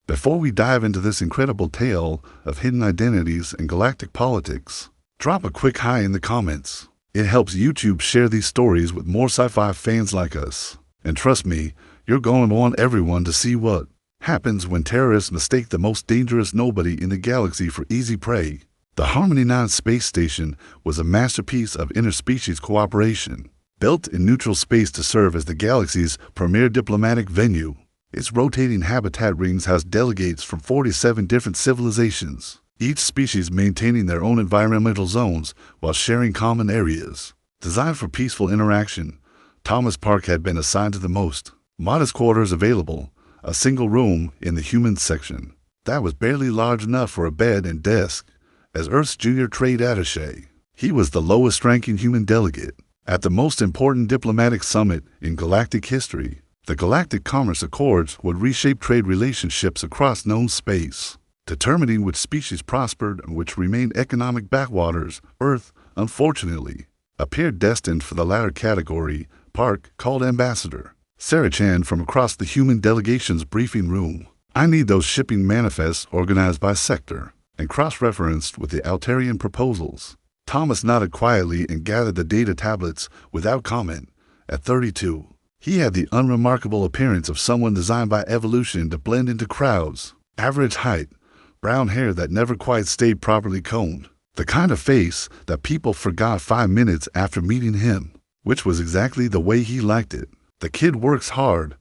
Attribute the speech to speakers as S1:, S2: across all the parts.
S1: Before we dive into this incredible tale of hidden identities and galactic politics, drop a quick hi in the comments. It helps YouTube share these stories with more sci-fi fans like us. And trust me, you're going to want everyone to see what happens when terrorists mistake the most dangerous nobody in the galaxy for easy prey. The Harmony 9 space station was a masterpiece of interspecies cooperation, built in neutral space to serve as the galaxy's premier diplomatic venue. Its rotating habitat rings house delegates from 47 different civilizations, each species maintaining their own environmental zones while sharing common areas. Designed for peaceful interaction, Thomas Park had been assigned to the most modest quarters available, a single room in the humans section that was barely large enough for a bed and desk. As Earth's junior trade attaché, he was the lowest-ranking human delegate at the most important diplomatic summit in galactic history. The Galactic Commerce Accords would reshape trade relationships across known space, determining which species prospered and which remained economic backwaters. Earth, unfortunately, appeared destined for the latter category. Park called Ambassador Sarah Chan from across the human delegation's briefing room. "I need those shipping manifests organized by sector and cross-referenced with the Altarian proposals." Thomas nodded quietly and gathered the data tablets without comment. At 32, he had the unremarkable appearance of someone designed by evolution to blend into crowds. Average height, brown hair that never quite stayed properly combed. The kind of face that people forgot 5 minutes after meeting him, which was exactly the way he liked it. "The kid works hard,"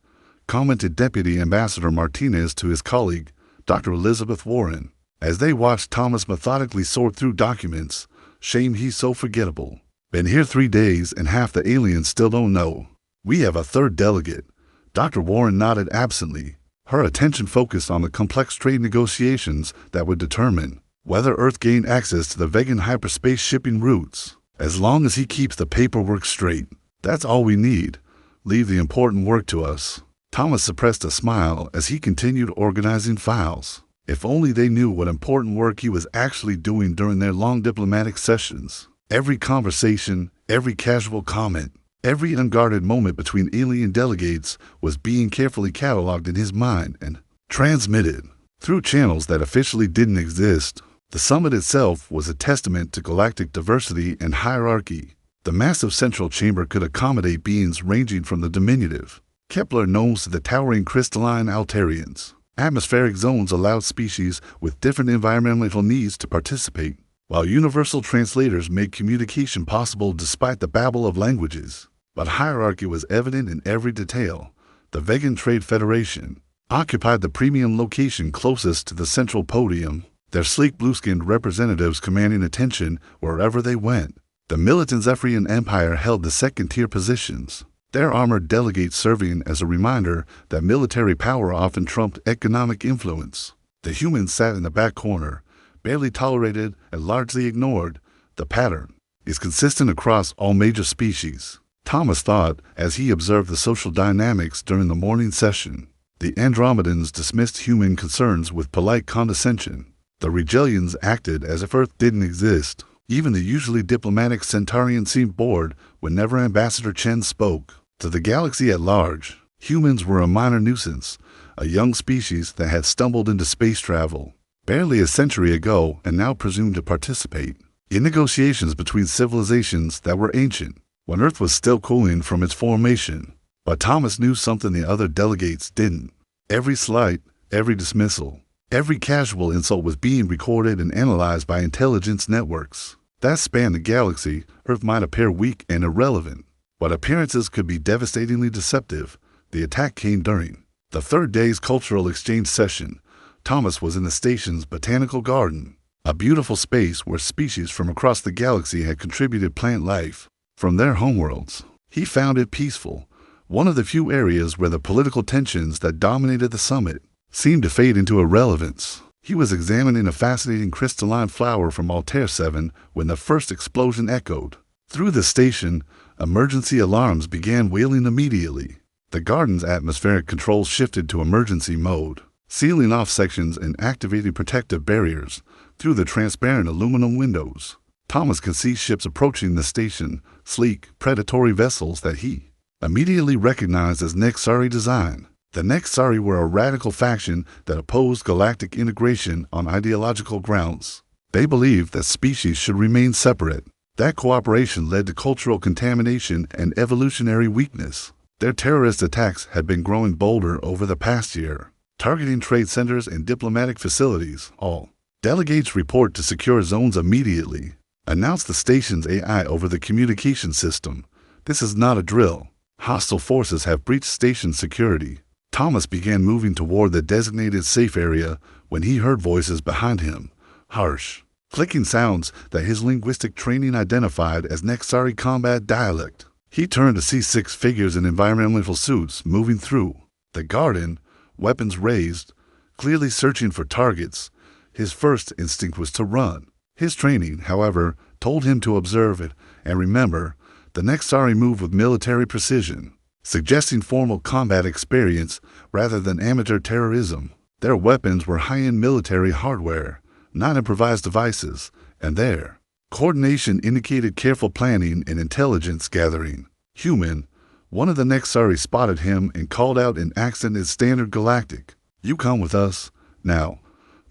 S1: commented Deputy Ambassador Martinez to his colleague, Dr. Elizabeth Warren, as they watched Thomas methodically sort through documents. "Shame he's so forgettable. Been here 3 days and half the aliens still don't know. We have a third delegate." Dr. Warren nodded absently, her attention focused on the complex trade negotiations that would determine whether Earth gained access to the vegan hyperspace shipping routes. "As long as he keeps the paperwork straight, that's all we need. Leave the important work to us." Thomas suppressed a smile as he continued organizing files. If only they knew what important work he was actually doing during their long diplomatic sessions. Every conversation, every casual comment, every unguarded moment between alien delegates was being carefully cataloged in his mind and transmitted through channels that officially didn't exist. The summit itself was a testament to galactic diversity and hierarchy. The massive central chamber could accommodate beings ranging from the diminutive Kepler gnomes to the towering crystalline Altarians. Atmospheric zones allowed species with different environmental needs to participate, while universal translators made communication possible despite the babble of languages. But hierarchy was evident in every detail. The Vegan Trade Federation occupied the premium location closest to the central podium, their sleek blue-skinned representatives commanding attention wherever they went. The militant Zephyrian Empire held the second-tier positions, their armored delegates serving as a reminder that military power often trumped economic influence. The humans sat in the back corner, barely tolerated and largely ignored. The pattern is consistent across all major species, Thomas thought as he observed the social dynamics during the morning session. The Andromedans dismissed human concerns with polite condescension. The Regelians acted as if Earth didn't exist. Even the usually diplomatic Centaurian seemed bored whenever Ambassador Chen spoke. To the galaxy at large, humans were a minor nuisance, a young species that had stumbled into space travel barely a century ago and now presumed to participate in negotiations between civilizations that were ancient, when Earth was still cooling from its formation. But Thomas knew something the other delegates didn't. Every slight, every dismissal, every casual insult was being recorded and analyzed by intelligence networks that spanned the galaxy. Earth might appear weak and irrelevant, but appearances could be devastatingly deceptive. The attack came during the third day's cultural exchange session. Thomas was in the station's botanical garden, a beautiful space where species from across the galaxy had contributed plant life from their homeworlds. He found it peaceful, one of the few areas where the political tensions that dominated the summit seemed to fade into irrelevance. He was examining a fascinating crystalline flower from Altair 7 when the first explosion echoed through the station. Emergency alarms began wailing immediately. The garden's atmospheric controls shifted to emergency mode, sealing off sections and activating protective barriers through the transparent aluminum windows. Thomas could see ships approaching the station, sleek, predatory vessels that he immediately recognized as Nexari design. The Nexari were a radical faction that opposed galactic integration on ideological grounds. They believed that species should remain separate. That cooperation led to cultural contamination and evolutionary weakness. Their terrorist attacks had been growing bolder over the past year, targeting trade centers and diplomatic facilities. All delegates report to secure zones immediately. Announce the station's AI over the communication system. This is not a drill. Hostile forces have breached station security. Thomas began moving toward the designated safe area when he heard voices behind him. Harsh, clicking sounds that his linguistic training identified as Nexari combat dialect. He turned to see 6 figures in environmental suits moving through the garden, weapons raised, clearly searching for targets. His first instinct was to run. His training, however, told him to observe it and remember. The Nexari moved with military precision, suggesting formal combat experience rather than amateur terrorism. Their weapons were high-end military hardware, not improvised devices, and their coordination indicated careful planning and intelligence gathering. Human, one of the Nexari spotted him and called out in accent in standard galactic. "You come with us." Now,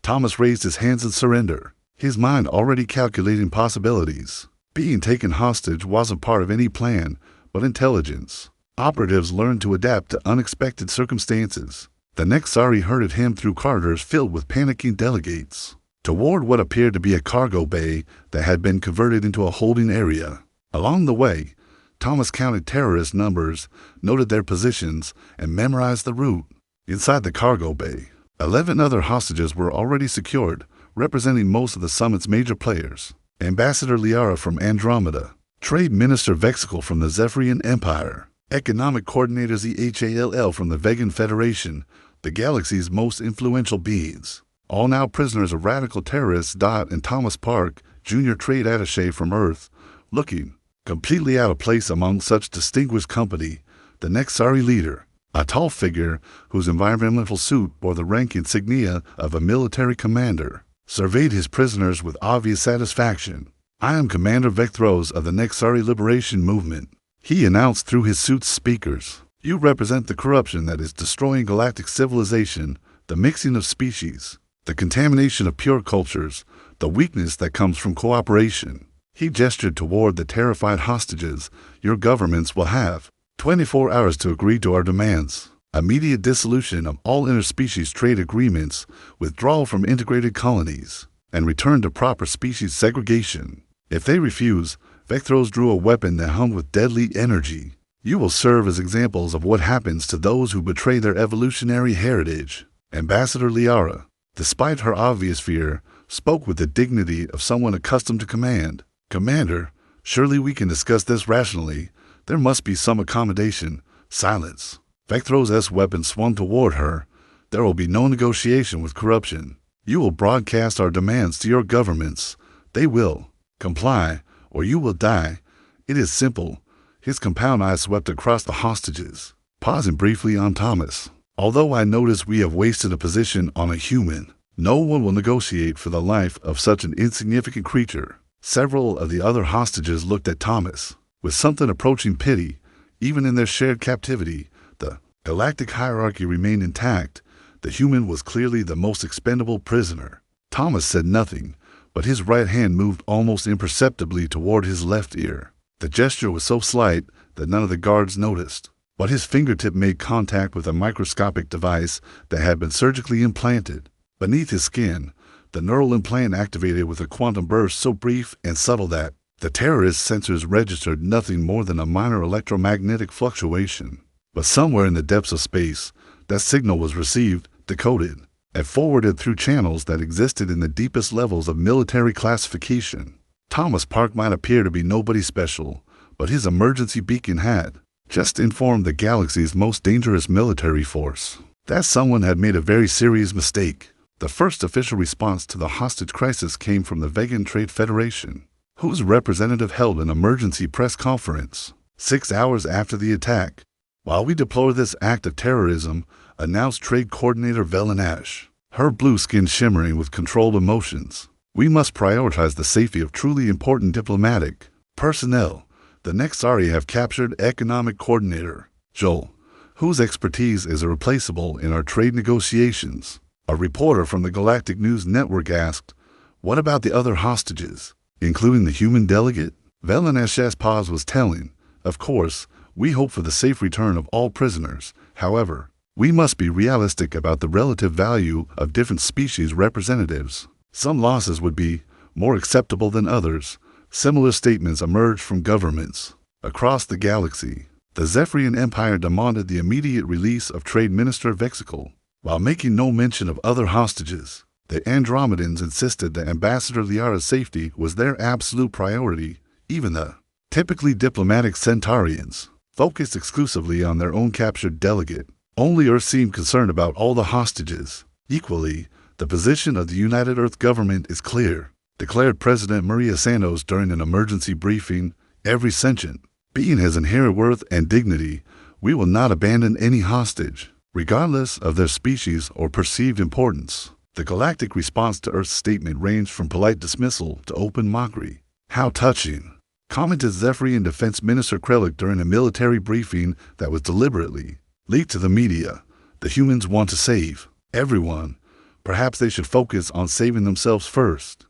S1: Thomas raised his hands in surrender, his mind already calculating possibilities. Being taken hostage wasn't part of any plan, but intelligence. Operatives learned to adapt to unexpected circumstances. The Nexari herded him through corridors filled with panicking delegates, toward what appeared to be a cargo bay that had been converted into a holding area. Along the way, Thomas counted terrorist numbers, noted their positions, and memorized the route. Inside the cargo bay, 11 other hostages were already secured, representing most of the summit's major players. Ambassador Liara from Andromeda, Trade Minister Vexical from the Zephyrian Empire, Economic Coordinator ZHALL from the Vegan Federation, the galaxy's most influential beings. All now prisoners of radical terrorists. And Thomas Park, Junior Trade Attaché from Earth, looking completely out of place among such distinguished company. The Nexari leader, a tall figure whose environmental suit bore the rank insignia of a military commander, surveyed his prisoners with obvious satisfaction. "I am Commander Vectros of the Nexari Liberation Movement," he announced through his suit's speakers. "You represent the corruption that is destroying galactic civilization, the mixing of species, the contamination of pure cultures, the weakness that comes from cooperation." He gestured toward the terrified hostages. "Your governments will have 24 hours to agree to our demands. Immediate dissolution of all interspecies trade agreements, withdrawal from integrated colonies, and return to proper species segregation. If they refuse," Vectros drew a weapon that hummed with deadly energy, "you will serve as examples of what happens to those who betray their evolutionary heritage." Ambassador Liara, despite her obvious fear, spoke with the dignity of someone accustomed to command. "Commander, surely we can discuss this rationally. There must be some accommodation." Silence. Vectros' weapon swung toward her. "There will be no negotiation with corruption. You will broadcast our demands to your governments. They will comply, or you will die. It is simple." His compound eye swept across the hostages, pausing briefly on Thomas. "Although I notice we have wasted a position on a human, no one will negotiate for the life of such an insignificant creature." Several of the other hostages looked at Thomas with something approaching pity. Even in their shared captivity, the galactic hierarchy remained intact. The human was clearly the most expendable prisoner. Thomas said nothing, but his right hand moved almost imperceptibly toward his left ear. The gesture was so slight that none of the guards noticed, but his fingertip made contact with a microscopic device that had been surgically implanted. Beneath his skin, the neural implant activated with a quantum burst so brief and subtle that the terrorist sensors registered nothing more than a minor electromagnetic fluctuation. But somewhere in the depths of space, that signal was received, decoded, and forwarded through channels that existed in the deepest levels of military classification. Thomas Park might appear to be nobody special, but his emergency beacon had just informed the galaxy's most dangerous military force that someone had made a very serious mistake. The first official response to the hostage crisis came from the Vegan Trade Federation, whose representative held an emergency press conference 6 hours after the attack. "While we deplore this act of terrorism," announced Trade Coordinator Velenash, her blue skin shimmering with controlled emotions, "we must prioritize the safety of truly important diplomatic personnel. The Nexari have captured Economic Coordinator Joel, whose expertise is irreplaceable in our trade negotiations. A reporter from the Galactic News Network asked, "What about the other hostages, including the human delegate?" Velanesh's pause was telling. "Of course, we hope for the safe return of all prisoners. However, we must be realistic about the relative value of different species representatives. Some losses would be more acceptable than others." Similar statements emerged from governments across the galaxy. The Zephyrian Empire demanded the immediate release of Trade Minister Vexicle, while making no mention of other hostages. The Andromedans insisted that Ambassador Liara's safety was their absolute priority. Even the typically diplomatic Centaurians focused exclusively on their own captured delegate. Only Earth seemed concerned about all the hostages. Equally, the position of the United Earth government is clear, declared President Maria Santos during an emergency briefing. "Every sentient being has inherent worth and dignity. We will not abandon any hostage, regardless of their species or perceived importance." The galactic response to Earth's statement ranged from polite dismissal to open mockery. "How touching," commented Zephyrian Defense Minister Krellick during a military briefing that was deliberately leaked to the media. "The humans want to save everyone. Perhaps they should focus on saving themselves first."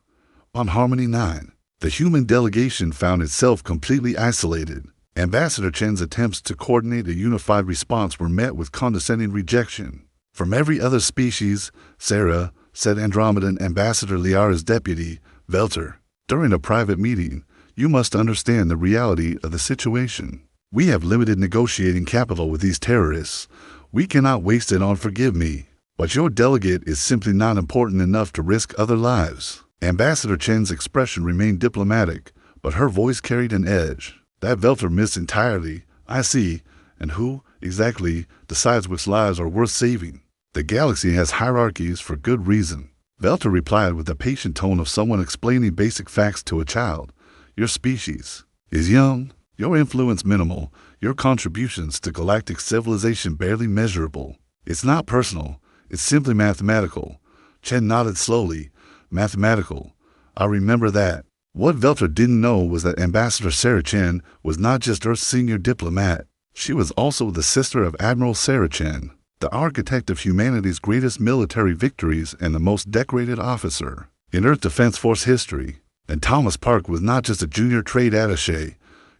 S1: On Harmony 9, the human delegation found itself completely isolated. Ambassador Chen's attempts to coordinate a unified response were met with condescending rejection from every other species. "Sarah," said Andromedan Ambassador Liara's deputy, Velter, during a private meeting, "you must understand the reality of the situation. We have limited negotiating capital with these terrorists. We cannot waste it on forgive me. But your delegate is simply not important enough to risk other lives." Ambassador Chen's expression remained diplomatic, but her voice carried an edge that Velter missed entirely. "I see. And who, exactly, decides which lives are worth saving? The galaxy has hierarchies for good reason." Velter replied with the patient tone of someone explaining basic facts to a child. "Your species is young, your influence minimal, your contributions to galactic civilization barely measurable. It's not personal, it's simply mathematical." Chen nodded slowly. "Mathematical. I remember that." What Velter didn't know was that Ambassador Sarah Chen was not just Earth's senior diplomat. She was also the sister of Admiral Sarah Chen, the architect of humanity's greatest military victories and the most decorated officer in Earth Defense Force history. And Thomas Park was not just a junior trade attaché.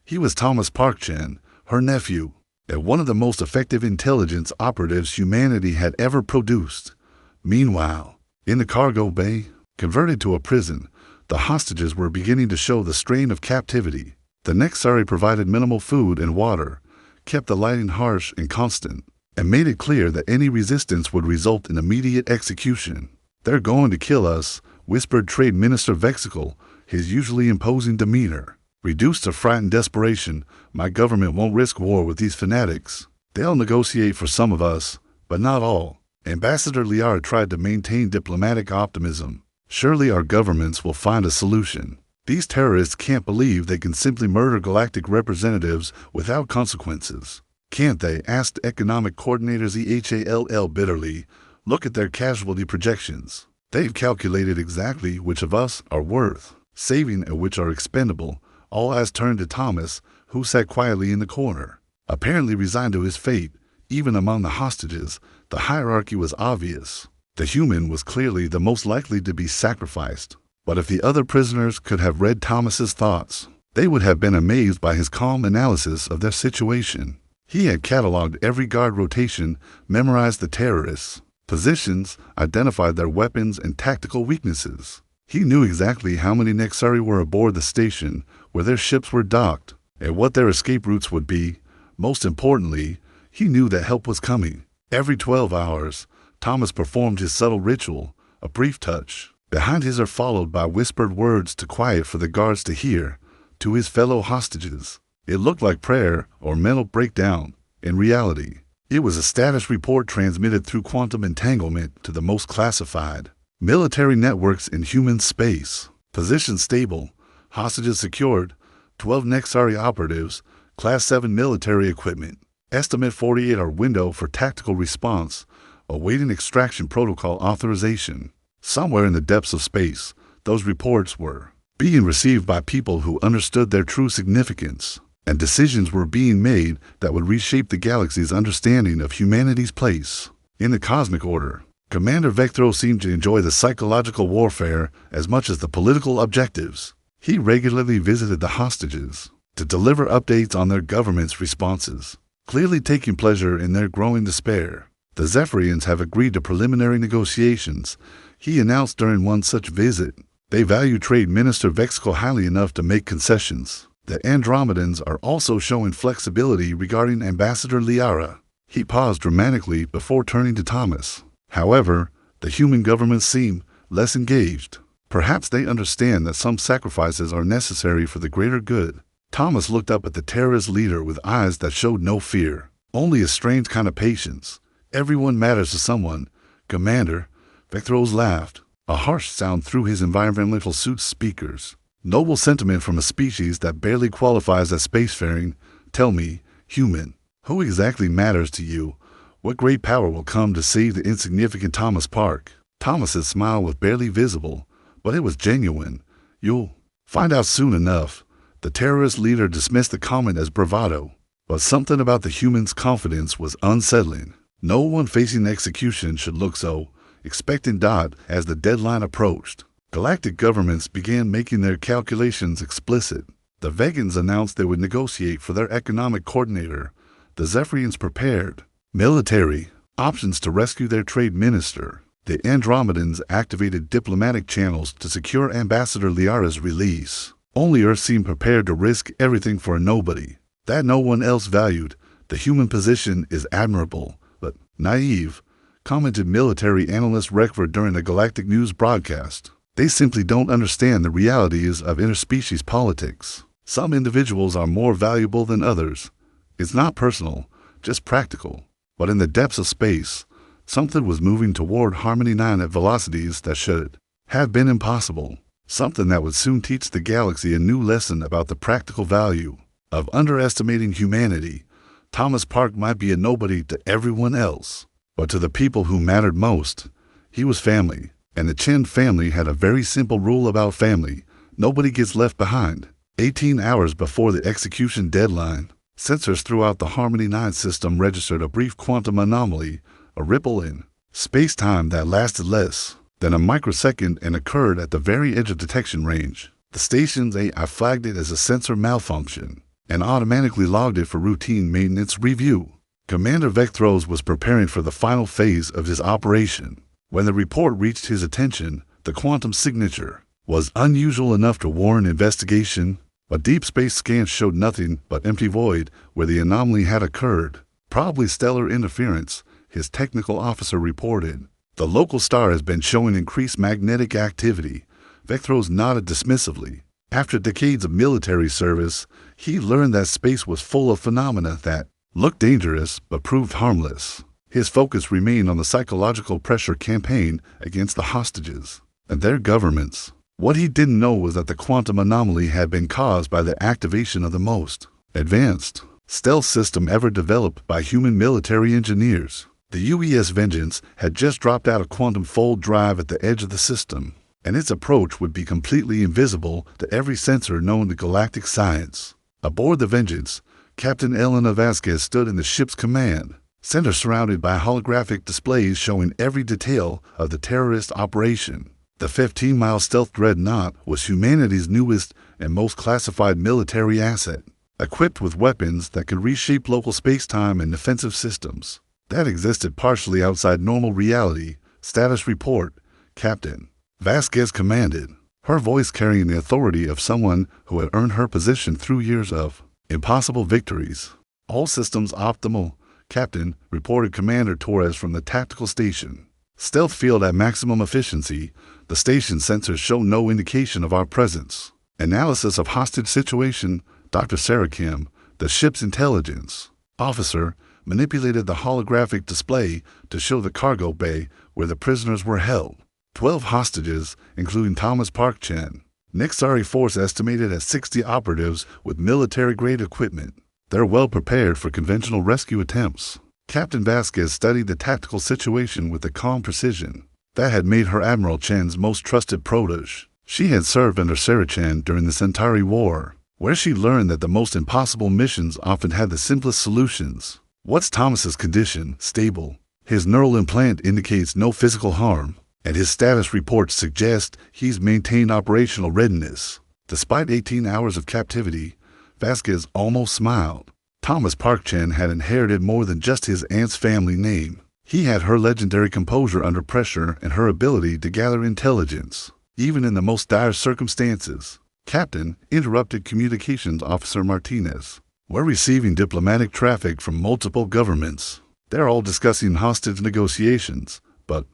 S1: He was Thomas Park Chen, her nephew, and one of the most effective intelligence operatives humanity had ever produced. Meanwhile, in the cargo bay, converted to a prison, the hostages were beginning to show the strain of captivity. The Nexari provided minimal food and water, kept the lighting harsh and constant, and made it clear that any resistance would result in immediate execution. "They're going to kill us," whispered Trade Minister Vexicle, his usually imposing demeanor reduced to frightened desperation. "My government won't risk war with these fanatics. They'll negotiate for some of us, but not all." Ambassador Liara tried to maintain diplomatic optimism. "Surely our governments will find a solution. These terrorists can't believe they can simply murder galactic representatives without consequences. Can't they?" asked Economic Coordinator ZHALL bitterly. "Look at their casualty projections. They've calculated exactly which of us are worth saving and which are expendable." All eyes turned to Thomas, who sat quietly in the corner, apparently resigned to his fate. Even among the hostages, the hierarchy was obvious. The human was clearly the most likely to be sacrificed. But if the other prisoners could have read Thomas's thoughts, they would have been amazed by his calm analysis of their situation. He had cataloged every guard rotation, memorized the terrorists' positions, identified their weapons and tactical weaknesses. He knew exactly how many Nexari were aboard the station, where their ships were docked, and what their escape routes would be. Most importantly, he knew that help was coming. Every 12 hours, Thomas performed his subtle ritual, a brief touch behind his ear followed by whispered words to quiet for the guards to hear, to his fellow hostages. It looked like prayer or mental breakdown. In reality, it was a status report transmitted through quantum entanglement to the most classified military networks in human space. Position stable, hostages secured, 12 Nexari operatives, Class 7 military equipment. Estimate 48-hour window for tactical response, awaiting extraction protocol authorization. Somewhere in the depths of space, those reports were being received by people who understood their true significance. and decisions were being made that would reshape the galaxy's understanding of humanity's place in the cosmic order. Commander Vectro seemed to enjoy the psychological warfare as much as the political objectives. He regularly visited the hostages to deliver updates on their government's responses, clearly taking pleasure in their growing despair. The Zephyrians have agreed to preliminary negotiations, he announced during one such visit. They value Trade Minister Vexco highly enough to make concessions. The Andromedans are also showing flexibility regarding Ambassador Liara. He paused dramatically before turning to Thomas. However, the human governments seem less engaged. Perhaps they understand that some sacrifices are necessary for the greater good. Thomas looked up at the terrorist leader with eyes that showed no fear, only a strange kind of patience. Everyone matters to someone, Commander. Vectros laughed, a harsh sound through his environmental suit's speakers. Noble sentiment from a species that barely qualifies as spacefaring. Tell me, human, who exactly matters to you? What great power will come to save the insignificant Thomas Park? Thomas's smile was barely visible, but it was genuine. You'll find out soon enough. The terrorist leader dismissed the comment as bravado, but something about the human's confidence was unsettling. No one facing execution should look so expectant as the deadline approached. Galactic governments began making their calculations explicit. The Vegans announced they would negotiate for their economic coordinator. The Zephyrians prepared military options to rescue their trade minister. The Andromedans activated diplomatic channels to secure Ambassador Liara's release. Only Earth seemed prepared to risk everything for a nobody that no one else valued. The human position is admirable, but naive, commented military analyst Reckford during a galactic news broadcast. They simply don't understand the realities of interspecies politics. Some individuals are more valuable than others. It's not personal, just practical. But in the depths of space, something was moving toward Harmony 9 at velocities that should have been impossible. Something that would soon teach the galaxy a new lesson about the practical value of underestimating humanity. Thomas Park might be a nobody to everyone else, but to the people who mattered most, he was family. And the Chen family had a very simple rule about family: nobody gets left behind. 18 hours before the execution deadline, sensors throughout the Harmony 9 system registered a brief quantum anomaly, a ripple in space-time that lasted less than a microsecond and occurred at the very edge of detection range. The station's AI flagged it as a sensor malfunction and automatically logged it for routine maintenance review. Commander Vectros was preparing for the final phase of his operation when the report reached his attention. The quantum signature was unusual enough to warrant investigation. A deep space scan showed nothing but empty void where the anomaly had occurred. Probably stellar interference, his technical officer reported. The local star has been showing increased magnetic activity. Vectros nodded dismissively. After decades of military service, he learned that space was full of phenomena that looked dangerous but proved harmless. His focus remained on the psychological pressure campaign against the hostages and their governments. What he didn't know was that the quantum anomaly had been caused by the activation of the most advanced stealth system ever developed by human military engineers. The UES Vengeance had just dropped out a quantum fold drive at the edge of the system, and its approach would be completely invisible to every sensor known to galactic science. Aboard the Vengeance, Captain Elena Vasquez stood in the ship's command center, surrounded by holographic displays showing every detail of the terrorist operation. The 15-mile stealth dreadnought was humanity's newest and most classified military asset, equipped with weapons that could reshape local space-time and defensive systems that existed partially outside normal reality. Status report, Captain Vasquez commanded, her voice carrying the authority of someone who had earned her position through years of impossible victories. All systems optimal, Captain, reported Commander Torres from the tactical station. Stealth field at maximum efficiency. The station sensors show no indication of our presence. Analysis of hostage situation. Dr. Sarah Kim, the ship's intelligence officer, manipulated the holographic display to show the cargo bay where the prisoners were held. 12 hostages, including Thomas Park Chen. Nixari force estimated at 60 operatives with military-grade equipment. They're well prepared for conventional rescue attempts. Captain Vasquez studied the tactical situation with a calm precision that had made her Admiral Chen's most trusted protege. She had served under Sarah Chen during the Centauri War. where she learned that the most impossible missions often had the simplest solutions. What's Thomas's condition? Stable. His neural implant indicates no physical harm, and his status reports suggest he's maintained operational readiness. Despite 18 hours of captivity, Vasquez almost smiled. Thomas Park-Chan had inherited more than just his aunt's family name. He had her legendary composure under pressure and her ability to gather intelligence, even in the most dire circumstances. Captain, interrupted Communications Officer Martinez. We're receiving diplomatic traffic from multiple governments. They're all discussing hostage negotiations, but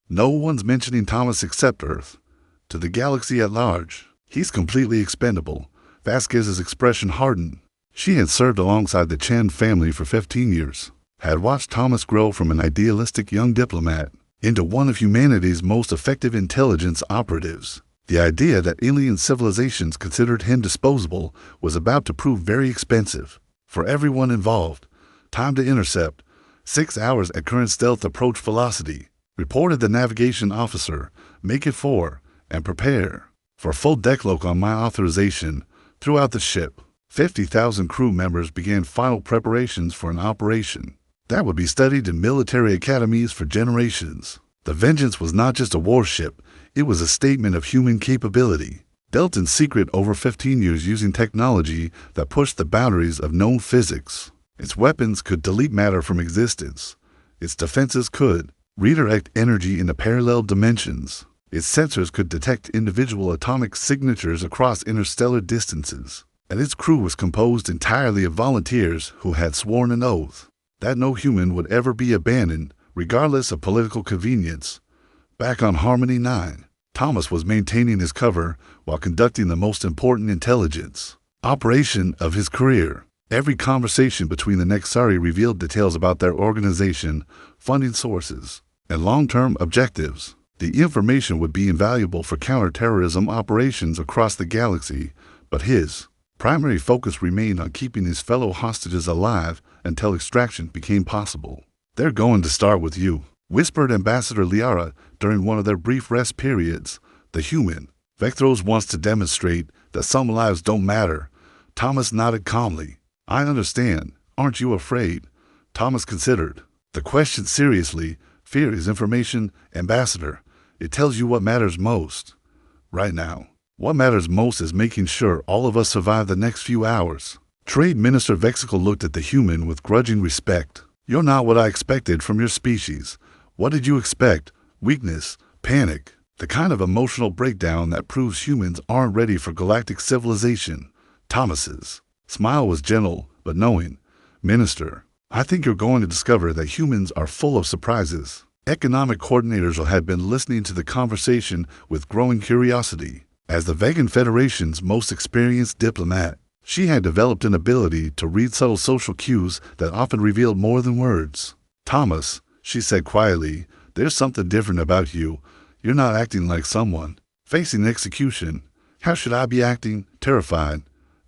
S1: no one's mentioning Thomas except Earth. To the galaxy at large, he's completely expendable. Vasquez's expression hardened. She had served alongside the Chan family for 15 years, had watched Thomas grow from an idealistic young diplomat into one of humanity's most effective intelligence operatives. The idea that alien civilizations considered him disposable was about to prove very expensive for everyone involved. Time to intercept. 6 hours at current stealth approach velocity, reported the navigation officer. Make it 4, and prepare for full decklock on my authorization. Throughout the ship, 50,000 crew members began final preparations for an operation that would be studied in military academies for generations. The Vengeance was not just a warship, it was a statement of human capability, built in secret over 15 years using technology that pushed the boundaries of known physics. Its weapons could delete matter from existence. Its defenses could redirect energy into parallel dimensions. Its sensors could detect individual atomic signatures across interstellar distances. And its crew was composed entirely of volunteers who had sworn an oath that no human would ever be abandoned, regardless of political convenience. Back on Harmony 9, Thomas was maintaining his cover while conducting the most important intelligence operation of his career. Every conversation between the Nexari revealed details about their organization, funding sources, and long-term objectives. The information would be invaluable for counterterrorism operations across the galaxy, but his primary focus remained on keeping his fellow hostages alive until extraction became possible. They're going to start with you, whispered Ambassador Liara during one of their brief rest periods. The human, Vectros, wants to demonstrate that some lives don't matter. Thomas nodded calmly. I understand. Aren't you afraid? Thomas considered the question seriously. Fear is information, Ambassador. It tells you what matters most. Right now, what matters most is making sure all of us survive the next few hours. Trade Minister Vexical looked at the human with grudging respect. You're not what I expected from your species. What did you expect? Weakness, panic, the kind of emotional breakdown that proves humans aren't ready for galactic civilization. Thomas's smile was gentle but knowing. Minister, I think you're going to discover that humans are full of surprises. Economic coordinators had been listening to the conversation with growing curiosity. As the Vegan Federation's most experienced diplomat, she had developed an ability to read subtle social cues that often revealed more than words. Thomas, she said quietly, there's something different about you. You're not acting like someone facing execution. How should I be acting? Terrified,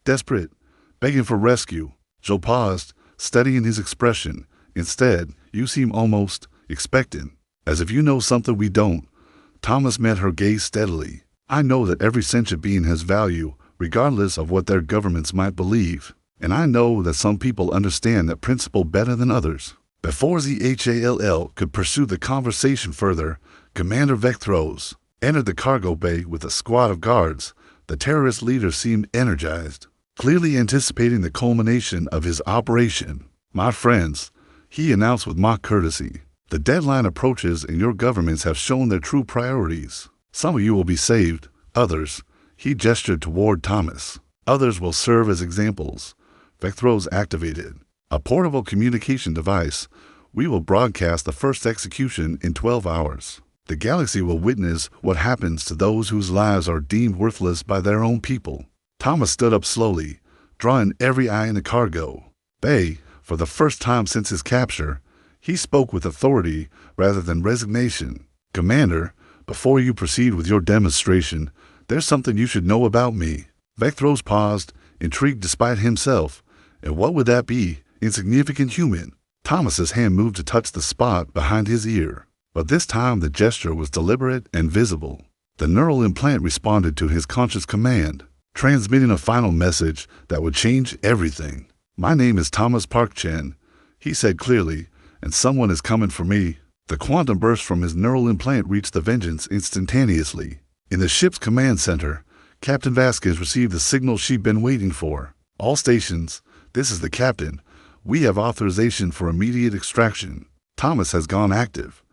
S1: desperate, begging for rescue. Joe paused, studying his expression. Instead, you seem almost expectant, as if you know something we don't. Thomas met her gaze steadily. I know that every sentient being has value, regardless of what their governments might believe. And I know that some people understand that principle better than others. Before ZHALL could pursue the conversation further, Commander Vectros entered the cargo bay with a squad of guards. The terrorist leader seemed energized, clearly anticipating the culmination of his operation. My friends, he announced with mock courtesy, the deadline approaches and your governments have shown their true priorities. Some of you will be saved, others, he gestured toward Thomas, others will serve as examples. Vectros activated a portable communication device. We will broadcast the first execution in 12 hours. The galaxy will witness what happens to those whose lives are deemed worthless by their own people. Thomas stood up slowly, drawing every eye in the cargo bay. For the first time since his capture, he spoke with authority rather than resignation. Commander, before you proceed with your demonstration, there's something you should know about me. Vectros paused, intrigued despite himself. And what would that be? Insignificant human. Thomas's hand moved to touch the spot behind his ear, but this time the gesture was deliberate and visible. The neural implant responded to his conscious command. transmitting a final message that would change everything. "My name is Thomas Park Chen," he said clearly, "and someone is coming for me." The quantum burst from his neural implant reached the Vengeance instantaneously. In the ship's command center, Captain Vasquez received the signal she'd been waiting for. "All stations, this is the captain. We have authorization for immediate extraction. Thomas has gone active.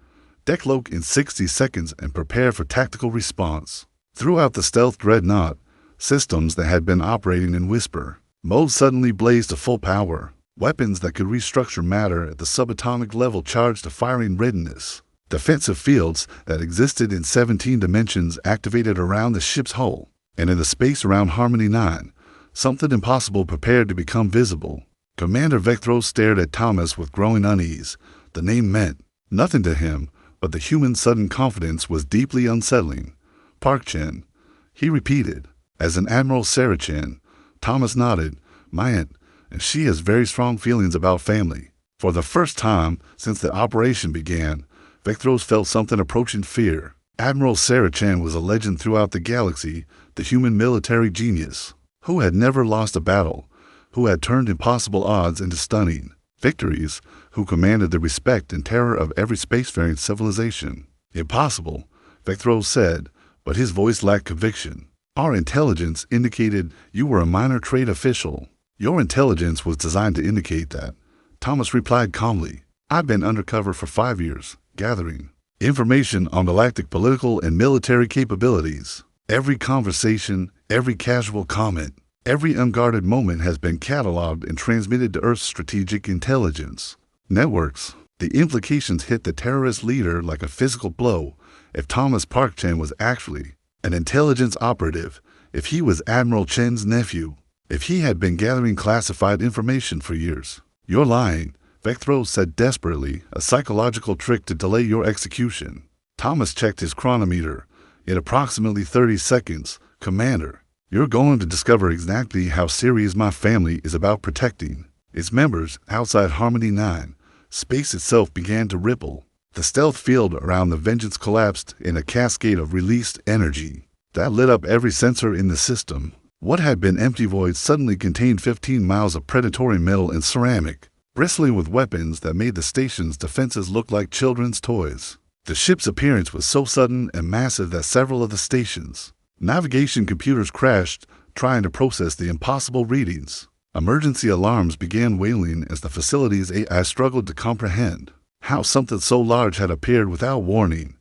S1: Decloak in 60 seconds and prepare for tactical response." Throughout the stealth dreadnought, systems that had been operating in whisper mode suddenly blazed to full power. Weapons that could restructure matter at the subatomic level charged to firing readiness. Defensive fields that existed in 17 dimensions activated around the ship's hull, and in the space around Harmony 9, something impossible prepared to become visible. Commander Vectros stared at Thomas with growing unease. The name meant nothing to him, but the human's sudden confidence was deeply unsettling. "Park Chen," he repeated. As an Admiral Sarah Chen, Thomas nodded. "My aunt, and she has very strong feelings about family." For the first time since the operation began, Vectros felt something approaching fear. Admiral Sarah Chen was a legend throughout the galaxy, the human military genius, who had never lost a battle, who had turned impossible odds into stunning victories, who commanded the respect and terror of every spacefaring civilization. "Impossible," Vectros said, but his voice lacked conviction. "Our intelligence indicated you were a minor trade official." "Your intelligence was designed to indicate that," Thomas replied calmly. "I've been undercover for 5 years, gathering information on galactic political and military capabilities. Every conversation, every casual comment, every unguarded moment has been cataloged and transmitted to Earth's strategic intelligence networks." The implications hit the terrorist leader like a physical blow. If Thomas Park Chen was actually an intelligence operative, if he was Admiral Chen's nephew, if he had been gathering classified information for years. "You're lying," Vectros said desperately, "a psychological trick to delay your execution." Thomas checked his chronometer. "In approximately 30 seconds, Commander, you're going to discover exactly how serious my family is about protecting its members outside Harmony 9. Space itself began to ripple. The stealth field around the Vengeance collapsed in a cascade of released energy that lit up every sensor in the system. What had been empty voids suddenly contained 15 miles of predatory metal and ceramic, bristling with weapons that made the station's defenses look like children's toys. The ship's appearance was so sudden and massive that several of the station's navigation computers crashed, trying to process the impossible readings. Emergency alarms began wailing as the facility's AI struggled to comprehend how something so large had appeared without warning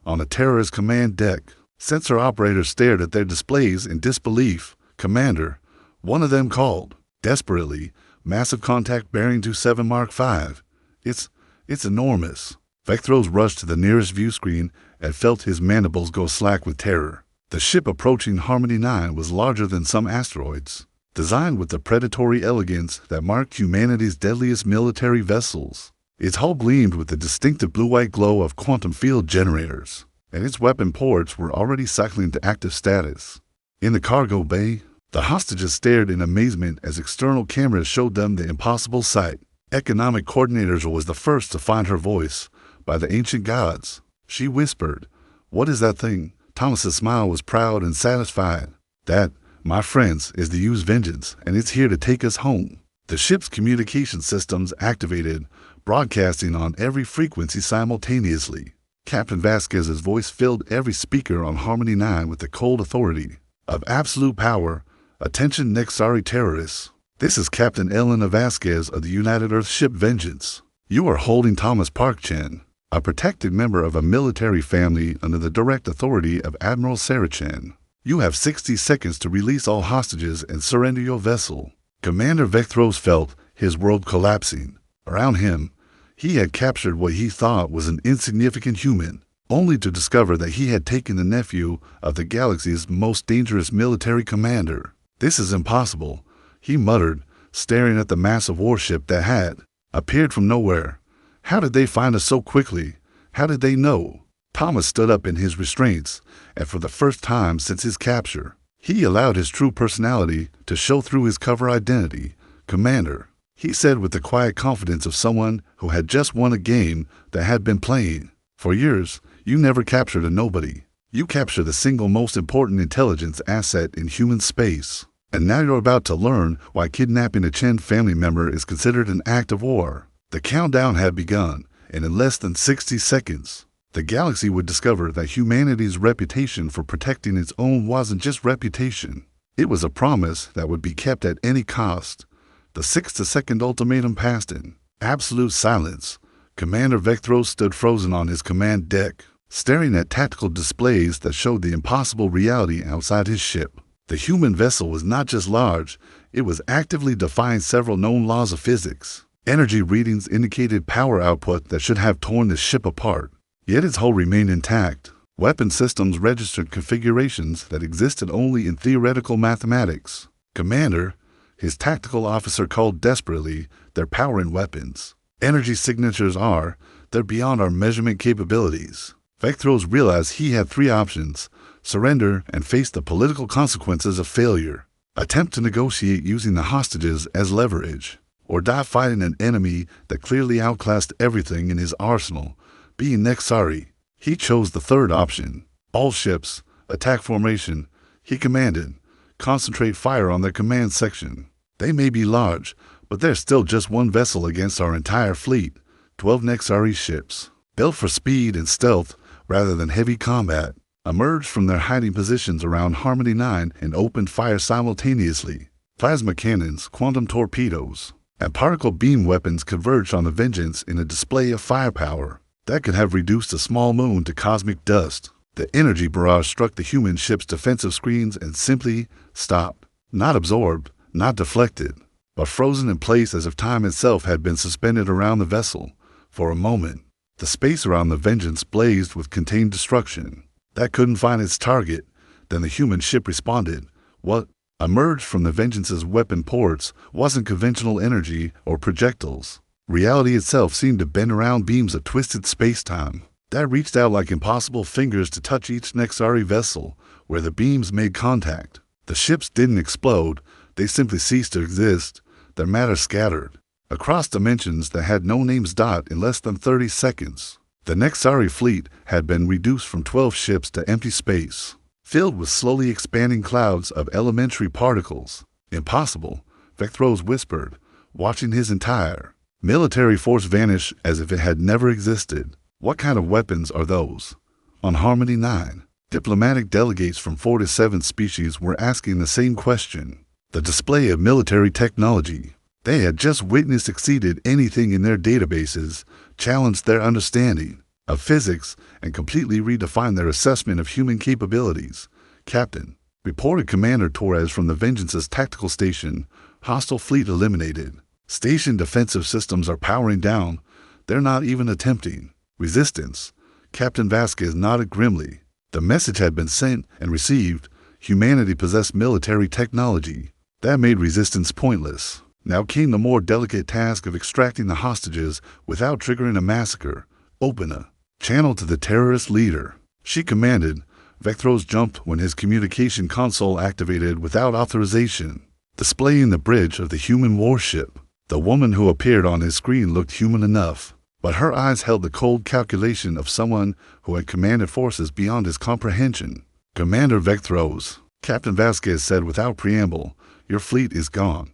S1: on a terrorist command deck. Sensor operators stared at their displays in disbelief. "Commander," one of them called desperately, "massive contact bearing 27 Mark 5. It's enormous." Vectros rushed to the nearest view screen and felt his mandibles go slack with terror. The ship approaching Harmony 9 was larger than some asteroids, designed with the predatory elegance that marked humanity's deadliest military vessels. Its hull gleamed with the distinctive blue-white glow of quantum field generators, and its weapon ports were already cycling to active status. In the cargo bay, the hostages stared in amazement as external cameras showed them the impossible sight. Economic Coordinators was the first to find her voice. "By the ancient gods," she whispered. "What is that thing?" Thomas's smile was proud and satisfied. "That, my friends, is the used Vengeance, and it's here to take us home." The ship's communication systems activated, broadcasting on every frequency simultaneously. Captain Vasquez's voice filled every speaker on Harmony 9 with the cold authority of absolute power. "Attention Nexari terrorists. This is Captain Elena Vasquez of the United Earth ship Vengeance. You are holding Thomas Park Chen, a protected member of a military family under the direct authority of Admiral Sarah Chen. You have 60 seconds to release all hostages and surrender your vessel." Commander Vectros felt his world collapsing. Around him, he had captured what he thought was an insignificant human, only to discover that he had taken the nephew of the galaxy's most dangerous military commander. "This is impossible," he muttered, staring at the massive warship that had appeared from nowhere. "How did they find us so quickly? How did they know?" Thomas stood up in his restraints, and for the first time since his capture, he allowed his true personality to show through his cover identity. "Commander," he said with the quiet confidence of someone who had just won a game that had been playing. "For years, you never captured a nobody. You capture the single most important intelligence asset in human space. And now you're about to learn why kidnapping a Chen family member is considered an act of war. The countdown had begun, and in less than 60 seconds, the galaxy would discover that humanity's reputation for protecting its own wasn't just reputation. It was a promise that would be kept at any cost. The 6-second ultimatum passed in absolute silence. Commander Vectros stood frozen on his command deck, staring at tactical displays that showed the impossible reality outside his ship. The human vessel was not just large, it was actively defying several known laws of physics. Energy readings indicated power output that should have torn the ship apart. Yet its hull remained intact. Weapon systems registered configurations that existed only in theoretical mathematics. Commander, his tactical officer called desperately, they're powering weapons. Energy signatures are, they're beyond our measurement capabilities. Vectros realized he had three options: surrender and face the political consequences of failure, attempt to negotiate using the hostages as leverage, or die fighting an enemy that clearly outclassed everything in his arsenal, being Nexari. He chose the third option. All ships, attack formation, he commanded. Concentrate fire on their command section. They may be large, but they're still just one vessel against our entire fleet, 12 Nexari ships, built for speed and stealth rather than heavy combat, emerged from their hiding positions around Harmony 9 and opened fire simultaneously. Plasma cannons, quantum torpedoes, and particle beam weapons converged on the Vengeance in a display of firepower that could have reduced a small moon to cosmic dust. The energy barrage struck the human ship's defensive screens and simply stopped. Not absorbed, not deflected, but frozen in place as if time itself had been suspended around the vessel. For a moment, the space around the Vengeance blazed with contained destruction that couldn't find its target. Then the human ship responded. What emerged from the Vengeance's weapon ports wasn't conventional energy or projectiles. Reality itself seemed to bend around beams of twisted space-time that reached out like impossible fingers to touch each Nexari vessel where the beams made contact. The ships didn't explode, they simply ceased to exist. Their matter scattered across dimensions that had no names. In less than 30 seconds, the Nexari fleet had been reduced from 12 ships to empty space, filled with slowly expanding clouds of elementary particles. Impossible, Vectros whispered, watching his entire military force vanish as if it had never existed. What kind of weapons are those? On Harmony 9, diplomatic delegates from 47 species were asking the same question. The display of military technology they had just witnessed exceeded anything in their databases, challenged their understanding of physics, and completely redefined their assessment of human capabilities. Captain, reported Commander Torres from the Vengeance's tactical station. Hostile fleet eliminated. Station defensive systems are powering down. They're not even attempting resistance. Captain Vasquez nodded grimly. The message had been sent and received. Humanity possessed military technology that made resistance pointless. Now came the more delicate task of extracting the hostages without triggering a massacre. Open a channel to the terrorist leader, she commanded. Vectros jumped when his communication console activated without authorization, displaying the bridge of the human warship. The woman who appeared on his screen looked human enough, but her eyes held the cold calculation of someone who had commanded forces beyond his comprehension. Commander Vectros, Captain Vasquez said without preamble, your fleet is gone.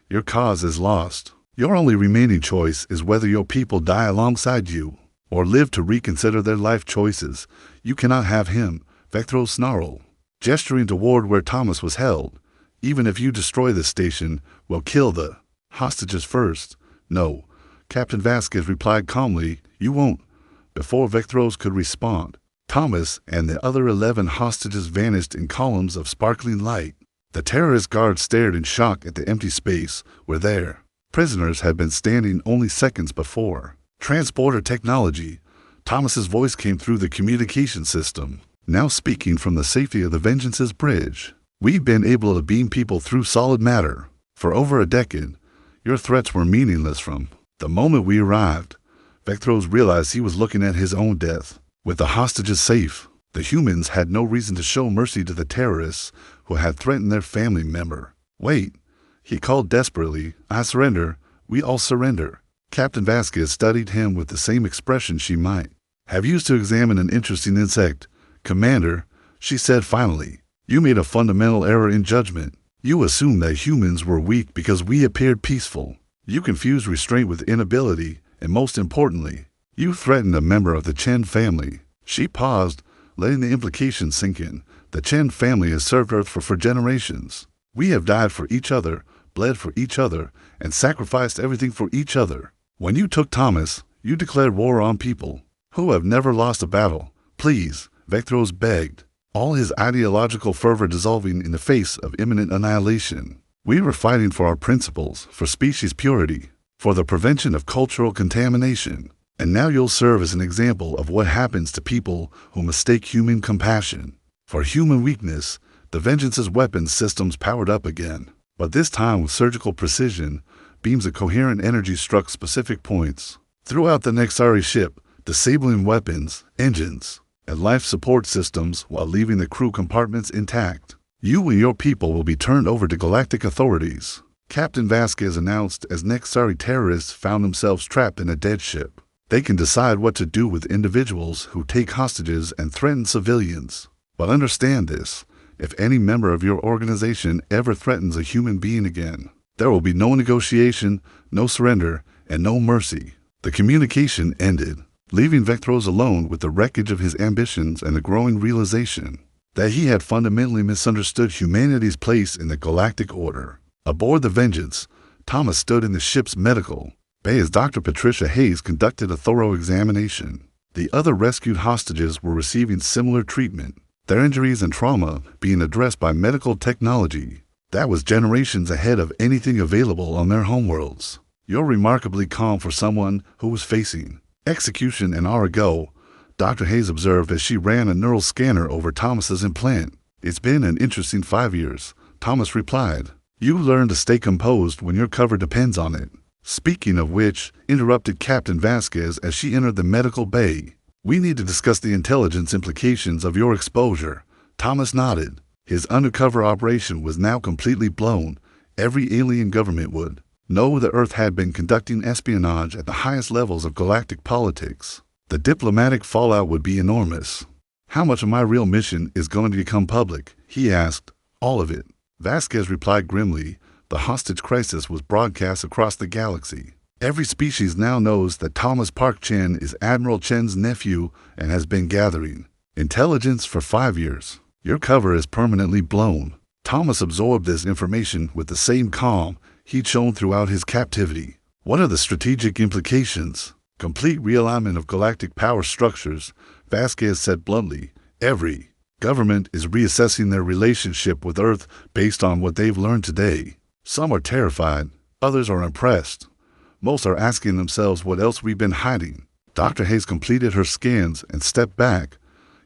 S1: Your cause is lost. Your only remaining choice is whether your people die alongside you or live to reconsider their life choices. You cannot have him, Vectros snarled, gesturing toward where Thomas was held. Even if you destroy the station, we'll kill the hostages first. No, Captain Vasquez replied calmly, you won't. Before Vectros could respond, Thomas and the other 11 hostages vanished in columns of sparkling light. The terrorist guards stared in shock at the empty space where their prisoners had been standing only seconds before. Transporter technology. Thomas's voice came through the communication system, now speaking from the safety of the Vengeance's bridge. We've been able to beam people through solid matter for over a decade. Your threats were meaningless from the moment we arrived. Vectros realized he was looking at his own death. With the hostages safe, the humans had no reason to show mercy to the terrorists who had threatened their family member. Wait, he called desperately. I surrender. We all surrender. Captain Vasquez studied him with the same expression she might have used to examine an interesting insect. Commander, she said finally. You made a fundamental error in judgment. You assumed that humans were weak because we appeared peaceful. You confused restraint with inability, and most importantly, you threatened a member of the Chen family. She paused, letting the implication sink in. The Chen family has served Earth for generations. We have died for each other, bled for each other, and sacrificed everything for each other. When you took Thomas, you declared war on people who have never lost a battle. Please, Vectros begged, all his ideological fervor dissolving in the face of imminent annihilation. We were fighting for our principles, for species purity, for the prevention of cultural contamination. And now you'll serve as an example of what happens to people who mistake human compassion for human weakness. The Vengeance's weapons systems powered up again, but this time with surgical precision. Beams of coherent energy struck specific points throughout the Nexari ship, disabling weapons, engines, and life support systems while leaving the crew compartments intact. You and your people will be turned over to galactic authorities, Captain Vasquez announced as Nexari terrorists found themselves trapped in a dead ship. They can decide what to do with individuals who take hostages and threaten civilians. But understand this, if any member of your organization ever threatens a human being again, there will be no negotiation, no surrender, and no mercy. The communication ended, leaving Vectros alone with the wreckage of his ambitions and the growing realization that he had fundamentally misunderstood humanity's place in the galactic order. Aboard the Vengeance, Thomas stood in the ship's medical bay as Dr. Patricia Hayes conducted a thorough examination. The other rescued hostages were receiving similar treatment, their injuries and trauma being addressed by medical technology that was generations ahead of anything available on their homeworlds. You're remarkably calm for someone who was facing execution an hour ago, Dr. Hayes observed as she ran a neural scanner over Thomas's implant. It's been an interesting 5 years, Thomas replied. You learn to stay composed when your cover depends on it. Speaking of which, interrupted Captain Vasquez as she entered the medical bay. We need to discuss the intelligence implications of your exposure. Thomas nodded. His undercover operation was now completely blown. Every alien government would know the Earth had been conducting espionage at the highest levels of galactic politics. The diplomatic fallout would be enormous. How much of my real mission is going to become public? He asked. All of it. Vasquez replied grimly. The hostage crisis was broadcast across the galaxy. Every species now knows that Thomas Park Chen is Admiral Chen's nephew and has been gathering intelligence for 5 years. Your cover is permanently blown. Thomas absorbed this information with the same calm he'd shown throughout his captivity. What are the strategic implications? Complete realignment of galactic power structures, Vasquez said bluntly. Every government is reassessing their relationship with Earth based on what they've learned today. Some are terrified, others are impressed. Most are asking themselves what else we've been hiding. Dr. Hayes completed her scans and stepped back.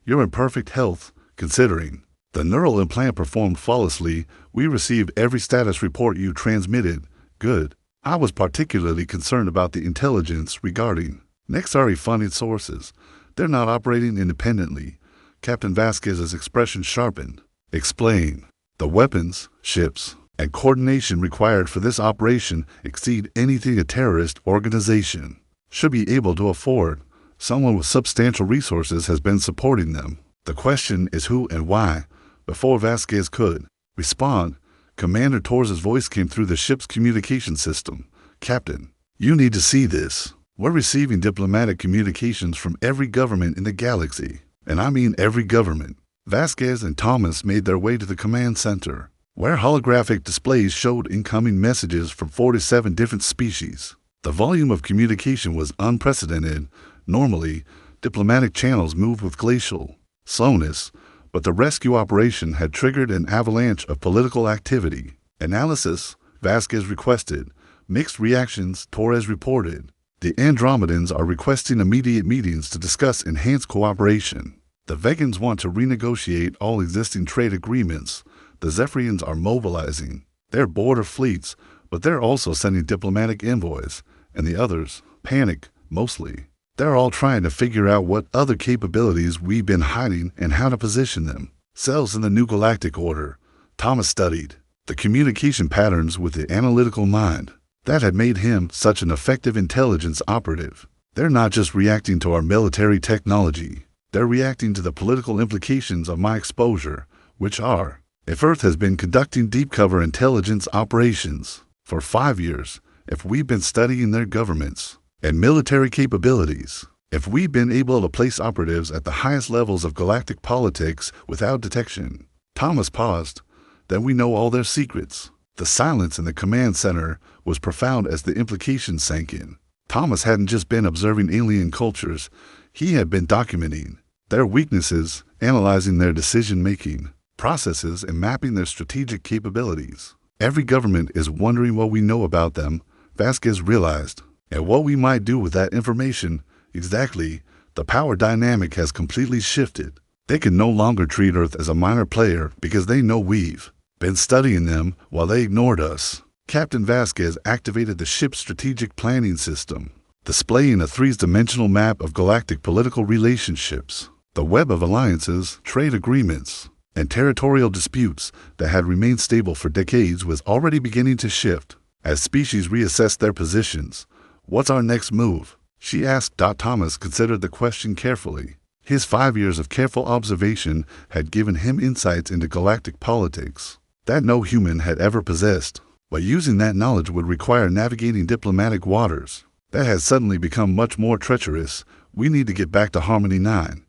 S1: You're in perfect health, considering. The neural implant performed flawlessly. We received every status report you transmitted. Good. I was particularly concerned about the intelligence regarding Nexari funded sources. They're not operating independently. Captain Vasquez's expression sharpened. Explain. The weapons, ships, and coordination required for this operation exceed anything a terrorist organization should be able to afford. Someone with substantial resources has been supporting them. The question is who and why. Before Vasquez could respond, Commander Torres' voice came through the ship's communication system. Captain, you need to see this. We're receiving diplomatic communications from every government in the galaxy. And I mean every government. Vasquez and Thomas made their way to the command center, where holographic displays showed incoming messages from 47 different species. The volume of communication was unprecedented. Normally, diplomatic channels moved with glacial slowness, but the rescue operation had triggered an avalanche of political activity. Analysis, Vasquez requested. Mixed reactions, Torres reported. The Andromedans are requesting immediate meetings to discuss enhanced cooperation. The Vegans want to renegotiate all existing trade agreements. The Zephyrians are mobilizing their border fleets, but they're also sending diplomatic envoys. And the others panic, mostly. They're all trying to figure out what other capabilities we've been hiding and how to position them. Cells in the new galactic order. Thomas studied the communication patterns with the analytical mind that had made him such an effective intelligence operative. They're not just reacting to our military technology. They're reacting to the political implications of my exposure, which are, if Earth has been conducting deep cover intelligence operations for 5 years, if we've been studying their governments and military capabilities, if we've been able to place operatives at the highest levels of galactic politics without detection. Thomas paused. Then we know all their secrets. The silence in the command center was profound as the implications sank in. Thomas hadn't just been observing alien cultures, he had been documenting their weaknesses, analyzing their decision-making processes, and mapping their strategic capabilities. Every government is wondering what we know about them, Vasquez realized, and what we might do with that information. Exactly, the power dynamic has completely shifted. They can no longer treat Earth as a minor player because they know we've been studying them while they ignored us. Captain Vasquez activated the ship's strategic planning system, displaying a three-dimensional map of galactic political relationships. The web of alliances, trade agreements, and territorial disputes that had remained stable for decades was already beginning to shift. As species reassessed their positions, "What's our next move?" she asked. Thomas considered the question carefully. His 5 years of careful observation had given him insights into galactic politics that no human had ever possessed. But using that knowledge would require navigating diplomatic waters that had suddenly become much more treacherous. "We need to get back to Harmony 9.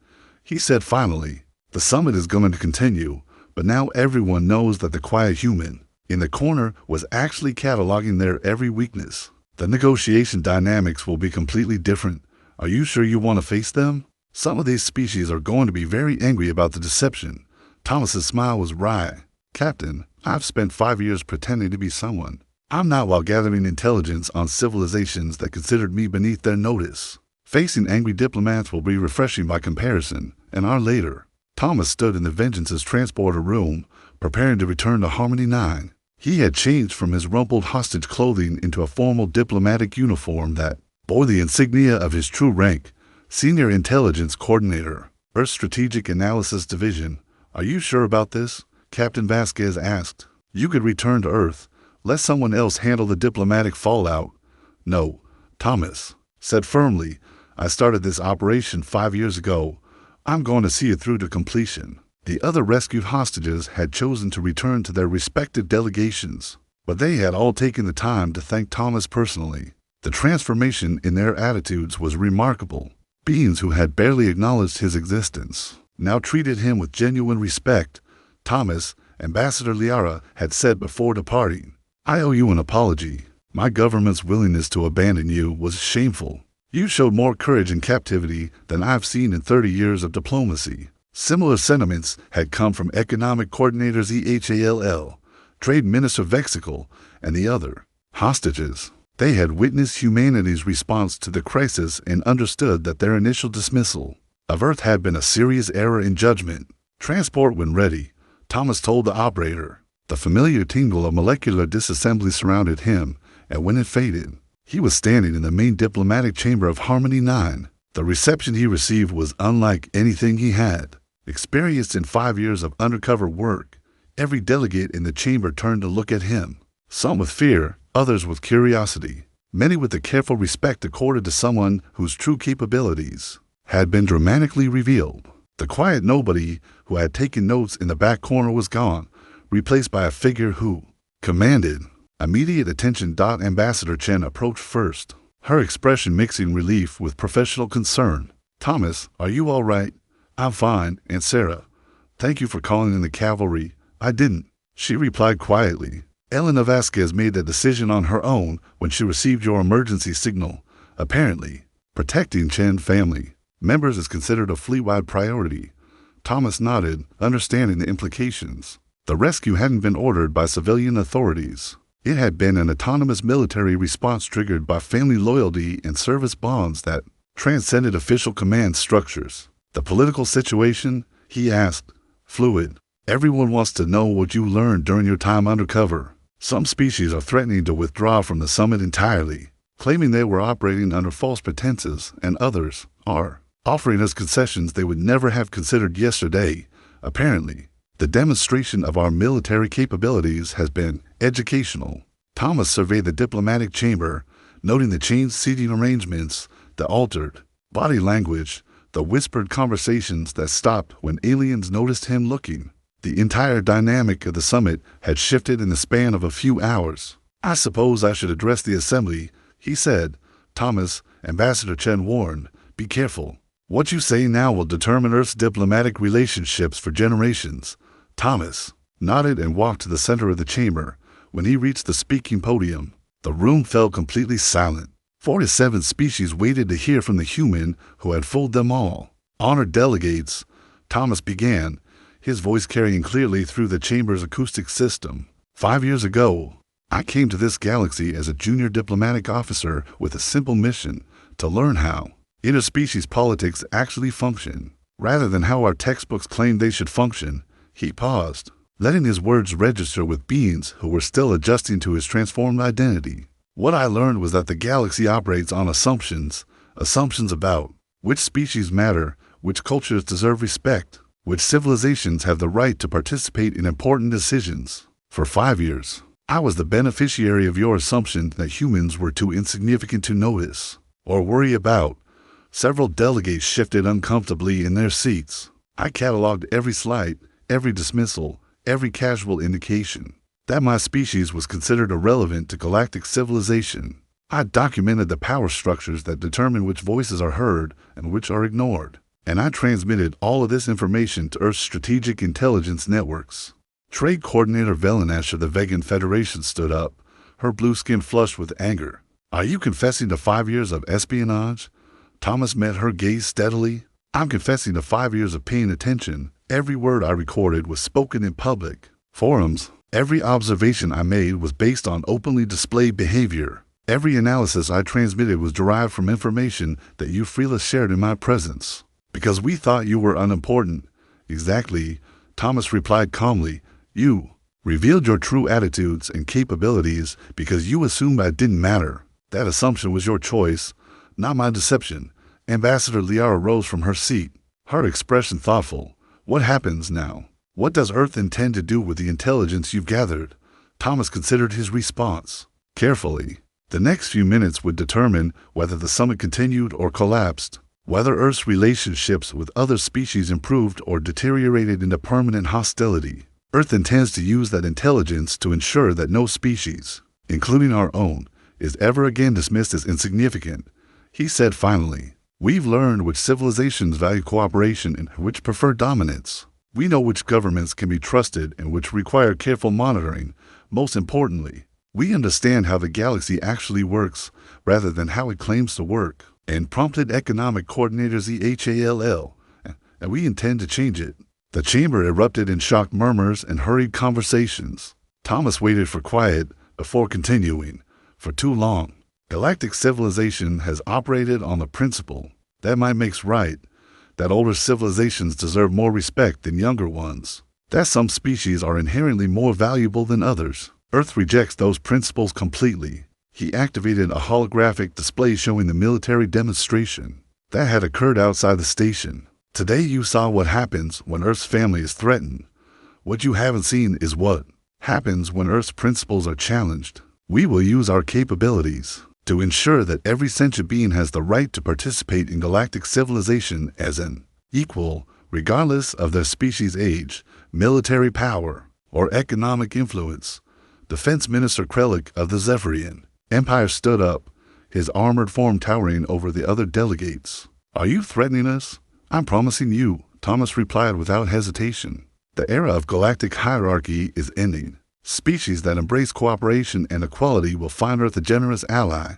S1: He said finally. The summit is going to continue, but now everyone knows that the quiet human in the corner was actually cataloging their every weakness. The negotiation dynamics will be completely different. Are you sure you want to face them? Some of these species are going to be very angry about the deception." Thomas's smile was wry. "Captain, I've spent 5 years pretending to be someone I'm not while gathering intelligence on civilizations that considered me beneath their notice. Facing angry diplomats will be refreshing by comparison, an hour later. Thomas stood in the Vengeance's transporter room, preparing to return to Harmony 9. He had changed from his rumpled hostage clothing into a formal diplomatic uniform that bore the insignia of his true rank, Senior Intelligence Coordinator, Earth Strategic Analysis Division. "Are you sure about this?" Captain Vasquez asked. "You could return to Earth. Let someone else handle the diplomatic fallout." "No," Thomas said firmly. "I started this operation 5 years ago. I'm going to see it through to completion." The other rescued hostages had chosen to return to their respective delegations, but they had all taken the time to thank Thomas personally. The transformation in their attitudes was remarkable. Beings who had barely acknowledged his existence now treated him with genuine respect. Thomas, Ambassador Liara had said before departing, "I owe you an apology. My government's willingness to abandon you was shameful. You showed more courage in captivity than I've seen in 30 years of diplomacy." Similar sentiments had come from Economic Coordinators EHALL, Trade Minister Vexical, and the other hostages. They had witnessed humanity's response to the crisis and understood that their initial dismissal of Earth had been a serious error in judgment. "Transport when ready," Thomas told the operator. The familiar tingle of molecular disassembly surrounded him, and when it faded, he was standing in the main diplomatic chamber of Harmony 9. The reception he received was unlike anything he had experienced in 5 years of undercover work. Every delegate in the chamber turned to look at him, some with fear, others with curiosity, many with the careful respect accorded to someone whose true capabilities had been dramatically revealed. The quiet nobody who had taken notes in the back corner was gone, replaced by a figure who commanded immediate attention. Ambassador Chen approached first, her expression mixing relief with professional concern. "Thomas, are you all right?" "I'm fine, Aunt Sarah. Thank you for calling in the cavalry." "I didn't," she replied quietly. "Elena Vasquez made that decision on her own when she received your emergency signal. Apparently, protecting Chen family members is considered a fleet-wide priority." Thomas nodded, understanding the implications. The rescue hadn't been ordered by civilian authorities. It had been an autonomous military response triggered by family loyalty and service bonds that transcended official command structures. "The political situation?" he asked. "Fluid. Everyone wants to know what you learned during your time undercover. Some species are threatening to withdraw from the summit entirely, claiming they were operating under false pretenses, and others are offering us concessions they would never have considered yesterday. Apparently, the demonstration of our military capabilities has been educational." Thomas surveyed the diplomatic chamber, noting the changed seating arrangements, the altered body language, the whispered conversations that stopped when aliens noticed him looking. The entire dynamic of the summit had shifted in the span of a few hours. "I suppose I should address the assembly," he said. "Thomas," Ambassador Chen warned, "be careful. What you say now will determine Earth's diplomatic relationships for generations." Thomas nodded and walked to the center of the chamber. When he reached the speaking podium, the room fell completely silent. 47 species waited to hear from the human who had fooled them all. "Honored delegates," Thomas began, his voice carrying clearly through the chamber's acoustic system. "5 years ago, I came to this galaxy as a junior diplomatic officer with a simple mission: to learn how interspecies politics actually function, rather than how our textbooks claim they should function." He paused, letting his words register with beings who were still adjusting to his transformed identity. "What I learned was that the galaxy operates on assumptions about which species matter, which cultures deserve respect, which civilizations have the right to participate in important decisions. For 5 years, I was the beneficiary of your assumption that humans were too insignificant to notice or worry about." Several delegates shifted uncomfortably in their seats. "I cataloged every slight, every dismissal, every casual indication that my species was considered irrelevant to galactic civilization. I documented the power structures that determine which voices are heard and which are ignored. And I transmitted all of this information to Earth's strategic intelligence networks." Trade Coordinator Velenash of the Vegan Federation stood up, her blue skin flushed with anger. "Are you confessing to 5 years of espionage?" Thomas met her gaze steadily. "I'm confessing to 5 years of paying attention. Every word I recorded was spoken in public forums. Every observation I made was based on openly displayed behavior. Every analysis I transmitted was derived from information that you freely shared in my presence. Because we thought you were unimportant." "Exactly," Thomas replied calmly. "You revealed your true attitudes and capabilities because you assumed I didn't matter. That assumption was your choice, not my deception." Ambassador Liara rose from her seat, her expression thoughtful. "What happens now? What does Earth intend to do with the intelligence you've gathered?" Thomas considered his response carefully. The next few minutes would determine whether the summit continued or collapsed, whether Earth's relationships with other species improved or deteriorated into permanent hostility. Earth intends to use that intelligence to ensure that no species, including our own, is ever again dismissed as insignificant. He said finally, "We've learned which civilizations value cooperation and which prefer dominance. We know which governments can be trusted and which require careful monitoring. Most importantly, we understand how the galaxy actually works rather than how it claims to work." And prompted Economic Coordinator ZHALL, "and we intend to change it." The chamber erupted in shocked murmurs and hurried conversations. Thomas waited for quiet before continuing. "For too long, galactic civilization has operated on the principle that might makes right, that older civilizations deserve more respect than younger ones, that some species are inherently more valuable than others. Earth rejects those principles completely." He activated a holographic display showing the military demonstration that had occurred outside the station. "Today you saw what happens when Earth's family is threatened. What you haven't seen is what happens when Earth's principles are challenged. We will use our capabilities to ensure that every sentient being has the right to participate in galactic civilization as an equal, regardless of their species' age, military power, or economic influence." Defense Minister Krellick of the Zephyrian Empire stood up, his armored form towering over the other delegates. "Are you threatening us?" "I'm promising you," Thomas replied without hesitation. "The era of galactic hierarchy is ending. Species that embrace cooperation and equality will find Earth a generous ally.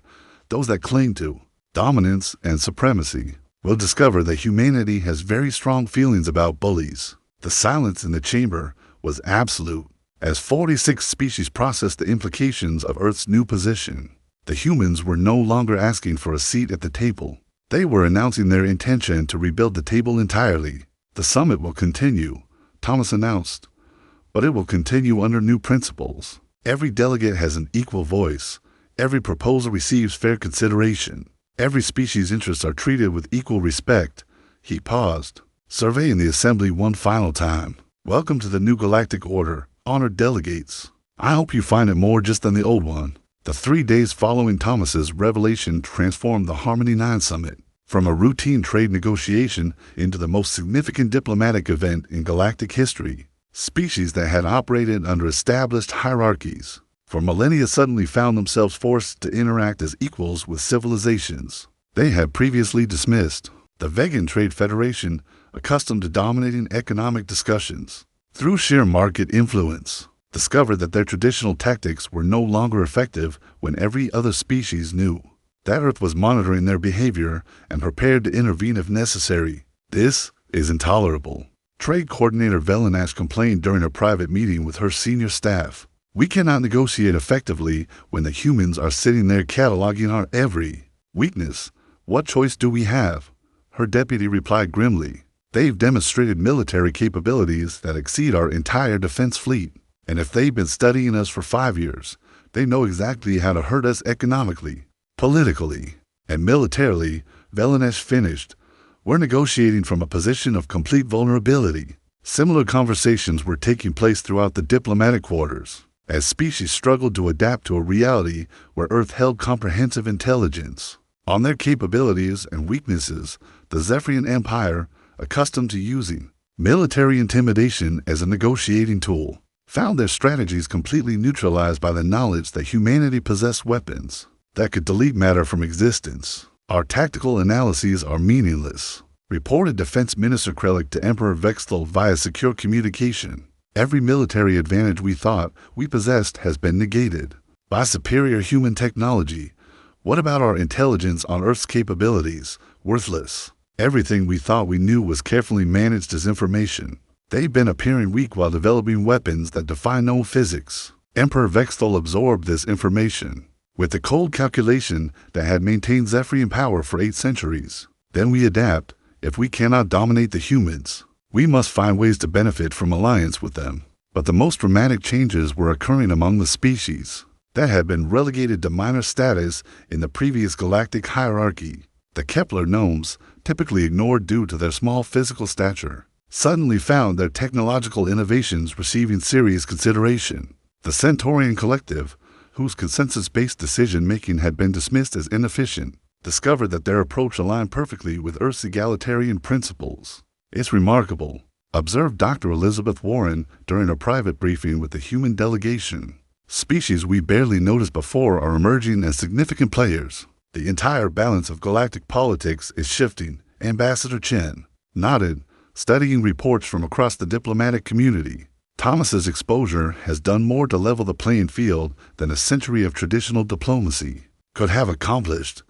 S1: Those that cling to dominance and supremacy will discover that humanity has very strong feelings about bullies." The silence in the chamber was absolute as 46 species processed the implications of Earth's new position. The humans were no longer asking for a seat at the table. They were announcing their intention to rebuild the table entirely. "The summit will continue," Thomas announced, "but it will continue under new principles. Every delegate has an equal voice. Every proposal receives fair consideration. Every species' interests are treated with equal respect." He paused, surveying the assembly one final time. "Welcome to the new galactic order, honored delegates. I hope you find it more just than the old one." The 3 days following Thomas's revelation transformed the Harmony 9 summit. From a routine trade negotiation into the most significant diplomatic event in galactic history, species that had operated under established hierarchies for millennia suddenly found themselves forced to interact as equals with civilizations they had previously dismissed. The Vegan Trade Federation, accustomed to dominating economic discussions through sheer market influence, discovered that their traditional tactics were no longer effective when every other species knew that Earth was monitoring their behavior and prepared to intervene if necessary. This is intolerable. Trade Coordinator Velenash complained during a private meeting with her senior staff. We cannot negotiate effectively when the humans are sitting there cataloging our every weakness. What choice do we have? Her deputy replied grimly. They've demonstrated military capabilities that exceed our entire defense fleet. And if they've been studying us for 5 years, they know exactly how to hurt us economically, politically, and militarily. Velenash finished. We're negotiating from a position of complete vulnerability. Similar conversations were taking place throughout the diplomatic quarters, as species struggled to adapt to a reality where Earth held comprehensive intelligence on their capabilities and weaknesses. The Zephyrian Empire, accustomed to using military intimidation as a negotiating tool, found their strategies completely neutralized by the knowledge that humanity possessed weapons that could delete matter from existence. Our tactical analyses are meaningless, reported Defense Minister Krellick to Emperor Vexthal via secure communication. Every military advantage we thought we possessed has been negated by superior human technology. What about our intelligence on Earth's capabilities? Worthless. Everything we thought we knew was carefully managed as information. They've been appearing weak while developing weapons that defy known physics. Emperor Vexthal absorbed this information with the cold calculation that had maintained Zephyrian power for 8 centuries. Then we adapt. If we cannot dominate the humans, we must find ways to benefit from alliance with them. But the most dramatic changes were occurring among the species that had been relegated to minor status in the previous galactic hierarchy. The Kepler gnomes, typically ignored due to their small physical stature, suddenly found their technological innovations receiving serious consideration. The Centaurian collective, whose consensus-based decision-making had been dismissed as inefficient, discovered that their approach aligned perfectly with Earth's egalitarian principles. It's remarkable, observed Dr. Elizabeth Warren during a private briefing with the human delegation. Species we barely noticed before are emerging as significant players. The entire balance of galactic politics is shifting. Ambassador Chen nodded, studying reports from across the diplomatic community. Thomas's exposure has done more to level the playing field than a century of traditional diplomacy could have accomplished.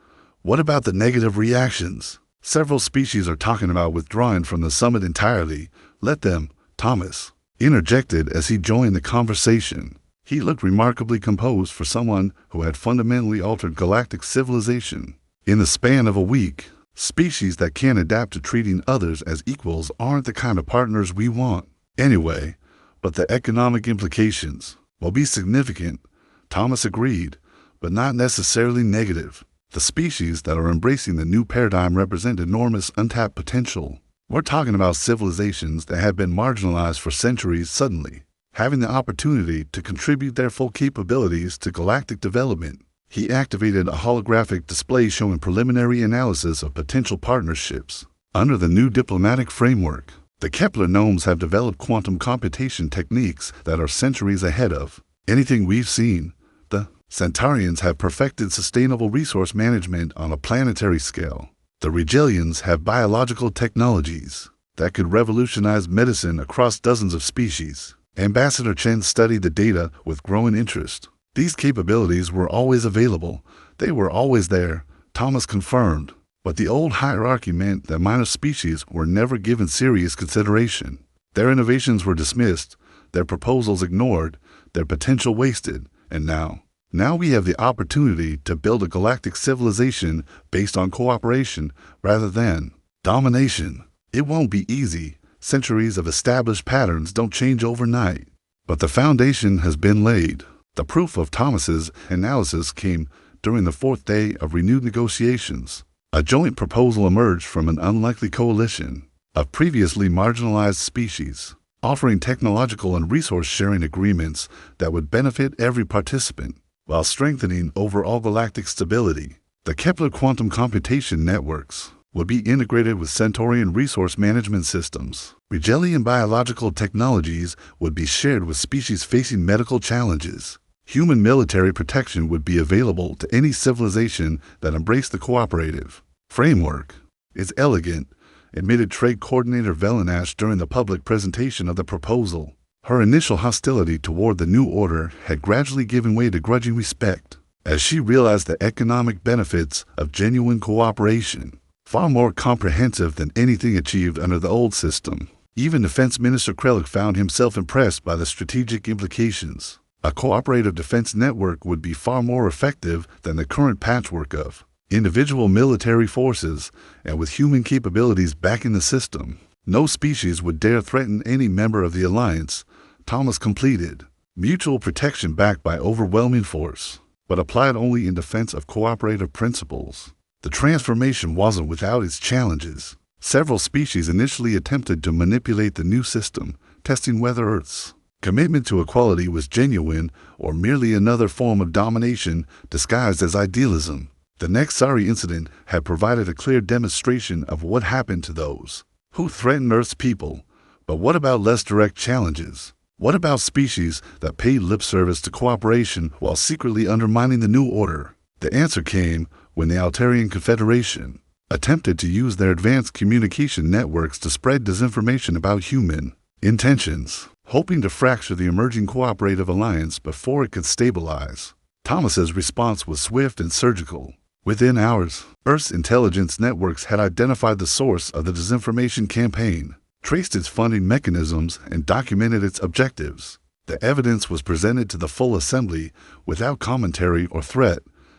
S1: What about the negative reactions? Several species are talking about withdrawing from the summit entirely. Let them, Thomas interjected as he joined the conversation. He looked remarkably composed for someone who had fundamentally altered galactic civilization. In the span of a week, species that can't adapt to treating others as equals aren't the kind of partners we want. Anyway, but the economic implications will be significant, Thomas agreed, but not necessarily negative. The species that are embracing the new paradigm represent enormous untapped potential. We're talking about civilizations that have been marginalized for centuries suddenly having the opportunity to contribute their full capabilities to galactic development. He activated a holographic display showing preliminary analysis of potential partnerships. Under the new diplomatic framework, the Kepler gnomes have developed quantum computation techniques that are centuries ahead of anything we've seen. The Centaurians have perfected sustainable resource management on a planetary scale. The Regelians have biological technologies that could revolutionize medicine across dozens of species. Ambassador Chen studied the data with growing interest. These capabilities were always available. They were always there, Thomas confirmed. But the old hierarchy meant that minor species were never given serious consideration. Their innovations were dismissed, their proposals ignored, their potential wasted. And now we have the opportunity to build a galactic civilization based on cooperation rather than domination. It won't be easy. Centuries of established patterns don't change overnight, but the foundation has been laid. The proof of Thomas's analysis came during the 4th day of renewed negotiations. A joint proposal emerged from an unlikely coalition of previously marginalized species, offering technological and resource-sharing agreements that would benefit every participant while strengthening overall galactic stability. The Kepler quantum computation networks would be integrated with Centaurian resource management systems. Regelian biological technologies would be shared with species facing medical challenges. Human military protection would be available to any civilization that embraced the cooperative framework. It's elegant, admitted Trade Coordinator Velenash during the public presentation of the proposal. Her initial hostility toward the new order had gradually given way to grudging respect, as she realized the economic benefits of genuine cooperation, far more comprehensive than anything achieved under the old system. Even Defense Minister Krellick found himself impressed by the strategic implications. A cooperative defense network would be far more effective than the current patchwork of individual military forces, and with human capabilities backing the system, no species would dare threaten any member of the alliance. Thomas completed mutual protection backed by overwhelming force, but applied only in defense of cooperative principles. The transformation wasn't without its challenges. Several species initially attempted to manipulate the new system, testing whether Earth's commitment to equality was genuine or merely another form of domination disguised as idealism. The next sorry incident had provided a clear demonstration of what happened to those who threatened Earth's people. But what about less direct challenges? What about species that paid lip service to cooperation while secretly undermining the new order? The answer came when the Altarian Confederation attempted to use their advanced communication networks to spread disinformation about human intentions, hoping to fracture the emerging cooperative alliance before it could stabilize. Thomas's response was swift and surgical. Within hours, Earth's intelligence networks had identified the source of the disinformation campaign, traced its funding mechanisms, and documented its objectives. The evidence was presented to the full assembly without commentary or threat.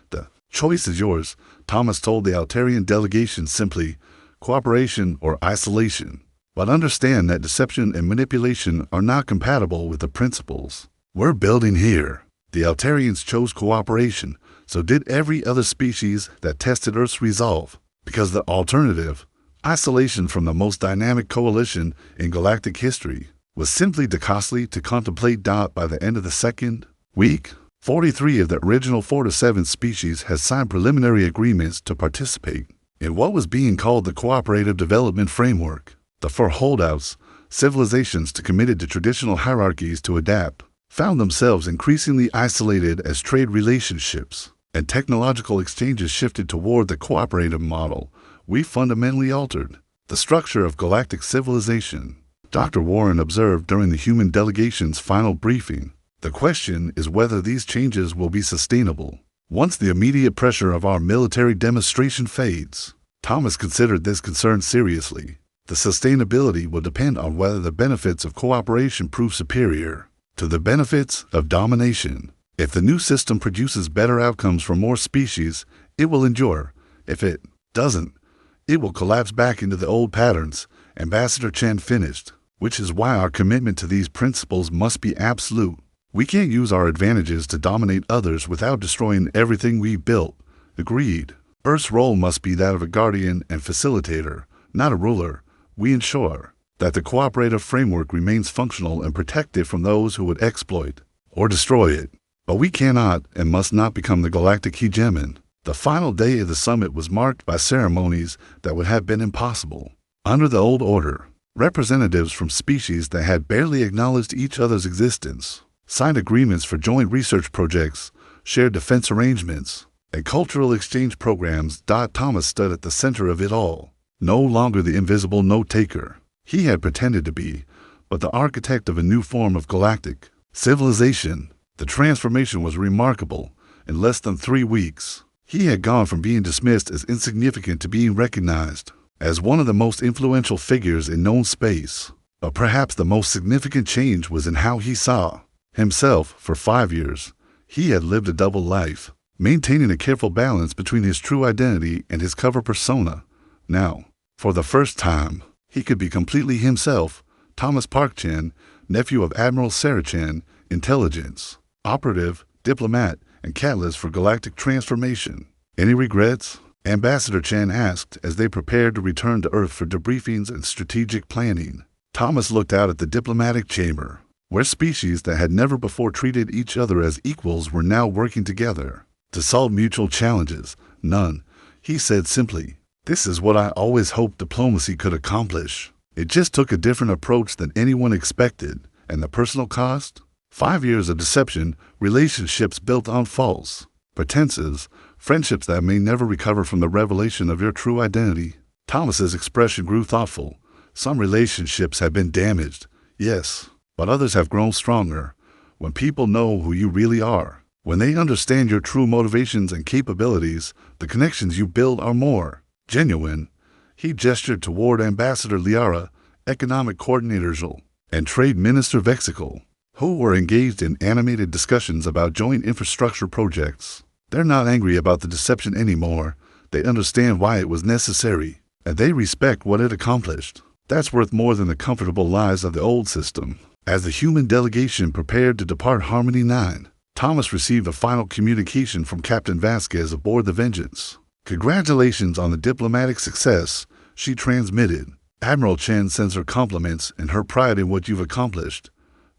S1: The choice is yours, Thomas told the Altarian delegation simply, cooperation or isolation. But understand that deception and manipulation are not compatible with the principles we're building here. The Altarians chose cooperation, so did every other species that tested Earth's resolve, because the alternative, isolation from the most dynamic coalition in galactic history, was simply too costly to contemplate. By the end of the second week, 43 of the original 47 species had signed preliminary agreements to participate in what was being called the Cooperative Development Framework. The 4 holdouts, civilizations too committed to traditional hierarchies to adapt, found themselves increasingly isolated as trade relationships and technological exchanges shifted toward the cooperative model. We fundamentally altered the structure of galactic civilization, Dr. Warren observed during the human delegation's final briefing. The question is whether these changes will be sustainable once the immediate pressure of our military demonstration fades. Thomas considered this concern seriously. The sustainability will depend on whether the benefits of cooperation prove superior to the benefits of domination. If the new system produces better outcomes for more species, it will endure. If it doesn't, it will collapse back into the old patterns, Ambassador Chen finished, which is why our commitment to these principles must be absolute. We can't use our advantages to dominate others without destroying everything we built. Agreed. Earth's role must be that of a guardian and facilitator, not a ruler. We ensure that the cooperative framework remains functional and protected from those who would exploit or destroy it. But we cannot and must not become the galactic hegemon. The final day of the summit was marked by ceremonies that would have been impossible under the old order. Representatives from species that had barely acknowledged each other's existence signed agreements for joint research projects, shared defense arrangements, and cultural exchange programs. Thomas stood at the center of it all, no longer the invisible note-taker he had pretended to be, but the architect of a new form of galactic civilization. The transformation was remarkable. In less than 3 weeks, he had gone from being dismissed as insignificant to being recognized as one of the most influential figures in known space. But perhaps the most significant change was in how he saw himself. For 5 years, he had lived a double life, maintaining a careful balance between his true identity and his cover persona. Now, for the first time, he could be completely himself. Thomas Park Chen, nephew of Admiral Sarah Chen, intelligence, operative, diplomat, and catalyst for galactic transformation. Any regrets? Ambassador Chen asked as they prepared to return to Earth for debriefings and strategic planning. Thomas looked out at the diplomatic chamber, where species that had never before treated each other as equals were now working together to solve mutual challenges. None, he said simply. This is what I always hoped diplomacy could accomplish. It just took a different approach than anyone expected. And the personal cost? 5 years of deception, relationships built on false pretenses, friendships that may never recover from the revelation of your true identity. Thomas's expression grew thoughtful. Some relationships have been damaged, yes, but others have grown stronger. When people know who you really are, when they understand your true motivations and capabilities, the connections you build are more genuine. He gestured toward Ambassador Liara, Economic Coordinator Zhou, and Trade Minister Vexical, who were engaged in animated discussions about joint infrastructure projects. They're not angry about the deception anymore. They understand why it was necessary, and they respect what it accomplished. That's worth more than the comfortable lies of the old system. As the human delegation prepared to depart Harmony 9, Thomas received a final communication from Captain Vasquez aboard the Vengeance. "Congratulations on the diplomatic success," she transmitted. "Admiral Chen sends her compliments and her pride in what you've accomplished.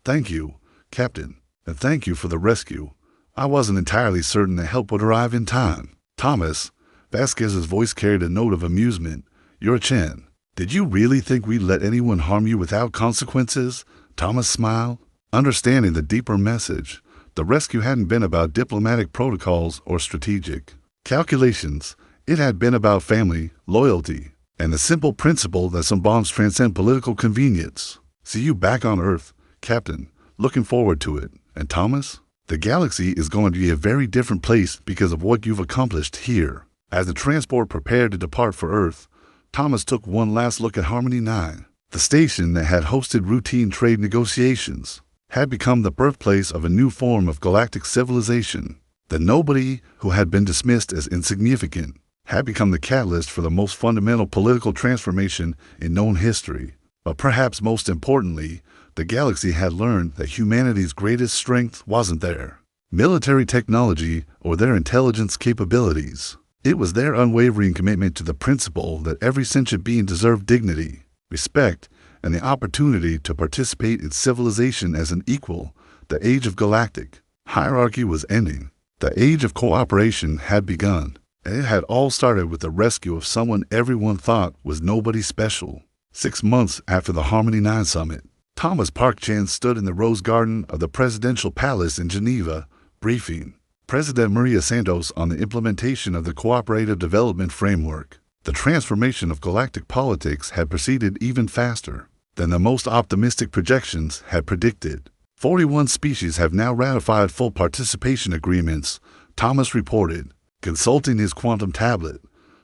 S1: Thank you, Captain, and thank you for the rescue. I wasn't entirely certain the help would arrive in time." "Thomas," Vasquez's voice carried a note of amusement, "you're Chen. Did you really think we'd let anyone harm you without consequences?" Thomas smiled, understanding the deeper message. The rescue hadn't been about diplomatic protocols or strategic calculations. It had been about family, loyalty, and the simple principle that some bonds transcend political convenience. "See you back on Earth, Captain. Looking forward to it. And Thomas, the galaxy is going to be a very different place because of what you've accomplished here." As the transport prepared to depart for Earth, Thomas took one last look at Harmony 9. The station that had hosted routine trade negotiations had become the birthplace of a new form of galactic civilization. The nobody who had been dismissed as insignificant had become the catalyst for the most fundamental political transformation in known history. But perhaps most importantly, the galaxy had learned that humanity's greatest strength wasn't their military technology or their intelligence capabilities. It was their unwavering commitment to the principle that every sentient being deserved dignity, respect, and the opportunity to participate in civilization as an equal. The age of galactic hierarchy was ending. The age of cooperation had begun. And it had all started with the rescue of someone everyone thought was nobody special. 6 months after the Harmony 9 summit, Thomas Park Chan stood in the Rose Garden of the Presidential Palace in Geneva, briefing President Maria Santos on the implementation of the Cooperative Development Framework. The transformation of galactic politics had proceeded even faster than the most optimistic projections had predicted. 41 species have now ratified full participation agreements, Thomas reported, consulting his quantum tablet.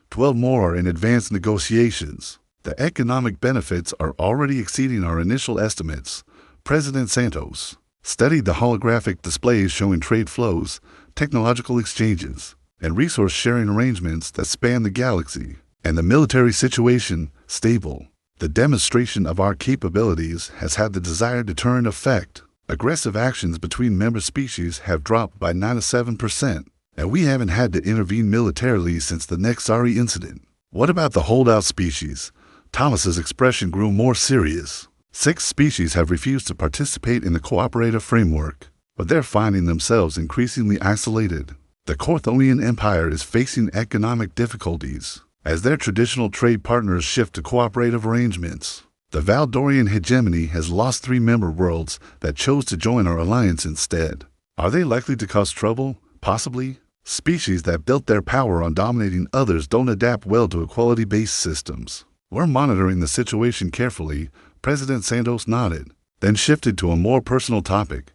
S1: 12 more are in advanced negotiations. The economic benefits are already exceeding our initial estimates. President Santos studied the holographic displays showing trade flows, technological exchanges, and resource-sharing arrangements that span the galaxy, and the military situation stable. The demonstration of our capabilities has had the desired deterrent effect. Aggressive actions between member species have dropped by 97%, and we haven't had to intervene militarily since the Nexari incident. What about the holdout species? Thomas's expression grew more serious. 6 species have refused to participate in the cooperative framework, but they're finding themselves increasingly isolated. The Corthonian Empire is facing economic difficulties as their traditional trade partners shift to cooperative arrangements. The Valdorian hegemony has lost 3 member worlds that chose to join our alliance instead. Are they likely to cause trouble? Possibly. Species that built their power on dominating others don't adapt well to equality-based systems. We're monitoring the situation carefully, President Santos nodded, then shifted to a more personal topic.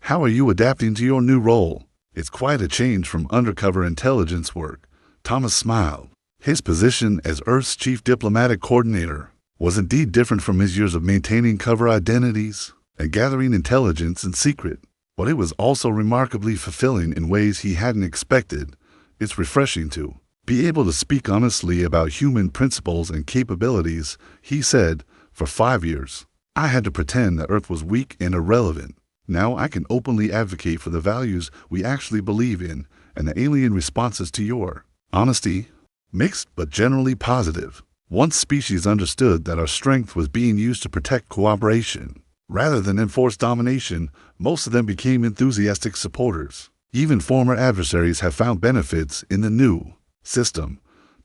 S1: How are you adapting to your new role? It's quite a change from undercover intelligence work. Thomas smiled. His position as Earth's chief diplomatic coordinator was indeed different from his years of maintaining cover identities and gathering intelligence in secret, but it was also remarkably fulfilling in ways he hadn't expected. It's refreshing to be able to speak honestly about human principles and capabilities, he said. For 5 years, I had to pretend that Earth was weak and irrelevant. Now I can openly advocate for the values we actually believe in, and the alien responses to your honesty, mixed but generally positive. Once species understood that our strength was being used to protect cooperation, rather than enforce domination, most of them became enthusiastic supporters. Even former adversaries have found benefits in the new system.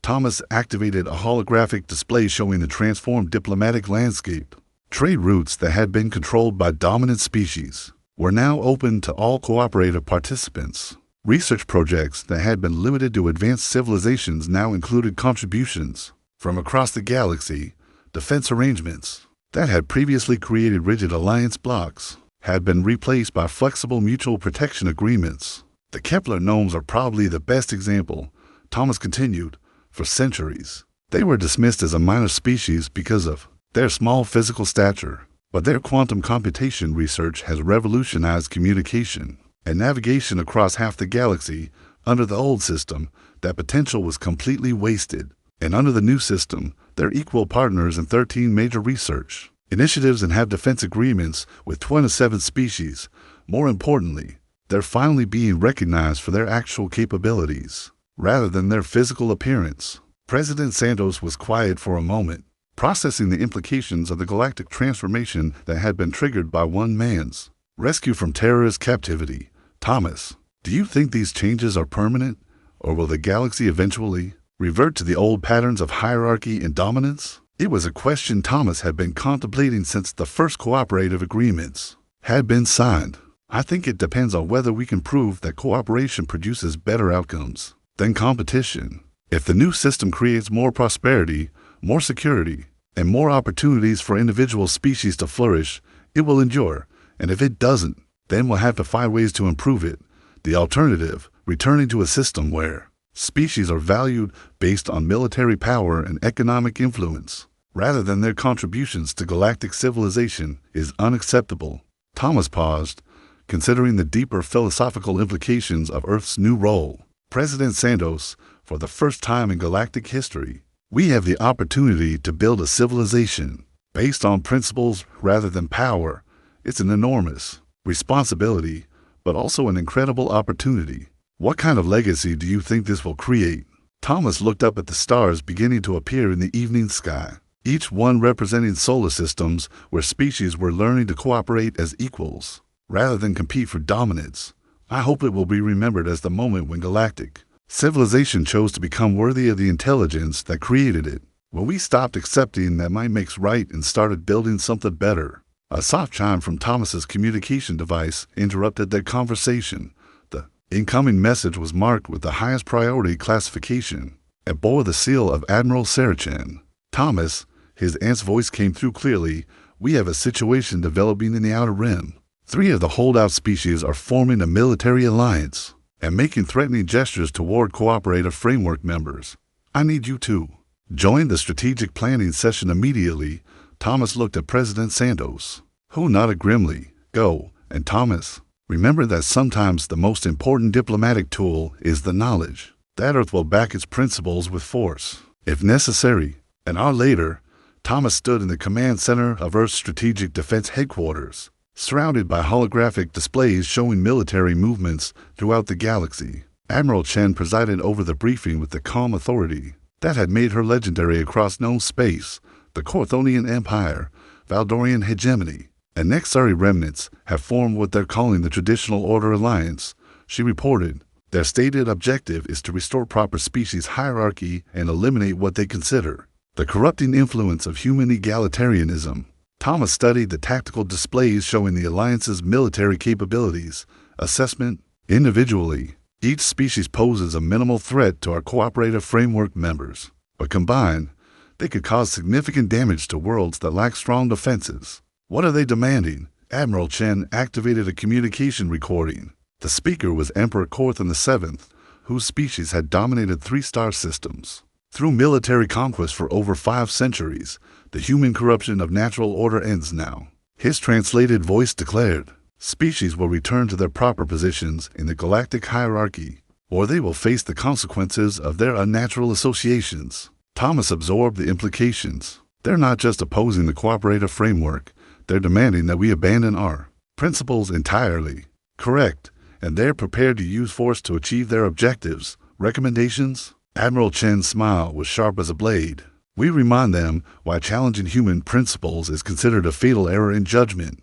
S1: Thomas activated a holographic display showing the transformed diplomatic landscape. Trade routes that had been controlled by dominant species were now open to all cooperative participants. Research projects that had been limited to advanced civilizations now included contributions from across the galaxy. Defense arrangements that had previously created rigid alliance blocks had been replaced by flexible mutual protection agreements. The Kepler gnomes are probably the best example, Thomas continued. For centuries, they were dismissed as a minor species because of their small physical stature, but their quantum computation research has revolutionized communication and navigation across half the galaxy. Under the old system, that potential was completely wasted, and under the new system, they're equal partners in 13 major research initiatives and have defense agreements with 27 species. More importantly, they're finally being recognized for their actual capabilities, rather than their physical appearance. President Santos was quiet for a moment, processing the implications of the galactic transformation that had been triggered by one man's rescue from terrorist captivity. Thomas, do you think these changes are permanent, or will the galaxy eventually revert to the old patterns of hierarchy and dominance? It was a question Thomas had been contemplating since the first cooperative agreements had been signed. I think it depends on whether we can prove that cooperation produces better outcomes than competition. If the new system creates more prosperity, more security, and more opportunities for individual species to flourish, it will endure, and if it doesn't, then we'll have to find ways to improve it. The alternative, returning to a system where species are valued based on military power and economic influence, rather than their contributions to galactic civilization, is unacceptable. Thomas paused, considering the deeper philosophical implications of Earth's new role. President Santos, for the first time in galactic history, we have the opportunity to build a civilization based on principles rather than power. It's an enormous responsibility, but also an incredible opportunity. What kind of legacy do you think this will create? Thomas looked up at the stars beginning to appear in the evening sky, each one representing solar systems where species were learning to cooperate as equals, rather than compete for dominance. I hope it will be remembered as the moment when galactic civilization chose to become worthy of the intelligence that created it, when we stopped accepting that might makes right and started building something better. A soft chime from Thomas's communication device interrupted their conversation. The incoming message was marked with the highest priority classification and bore the seal of Admiral Saracen. Thomas, his aunt's voice came through clearly. We have a situation developing in the Outer Rim. 3 of the holdout species are forming a military alliance and making threatening gestures toward cooperative framework members. I need you to join the strategic planning session immediately. Thomas looked at President Santos, who nodded grimly. Go, and Thomas, remember that sometimes the most important diplomatic tool is the knowledge that Earth will back its principles with force, if necessary. An hour later, Thomas stood in the command center of Earth's Strategic Defense Headquarters, surrounded by holographic displays showing military movements throughout the galaxy. Admiral Chen presided over the briefing with the calm authority that had made her legendary across known space. The Corthonian Empire, Valdorian hegemony, and Nexari remnants have formed what they're calling the Traditional Order Alliance, she reported. Their stated objective is to restore proper species hierarchy and eliminate what they consider the corrupting influence of human egalitarianism. Thomas studied the tactical displays showing the Alliance's military capabilities. Assessment: individually, each species poses a minimal threat to our cooperative framework members, but combined, they could cause significant damage to worlds that lack strong defenses. What are they demanding? Admiral Chen activated a communication recording. The speaker was Emperor Corthon VII, whose species had dominated 3 star systems through military conquest for over 5 centuries. The human corruption of natural order ends now. His translated voice declared, species will return to their proper positions in the galactic hierarchy, or they will face the consequences of their unnatural associations. Thomas absorbed the implications. They're not just opposing the cooperative framework, they're demanding that we abandon our principles entirely. Correct, and they're prepared to use force to achieve their objectives. Recommendations? Admiral Chen's smile was sharp as a blade. We remind them why challenging human principles is considered a fatal error in judgment.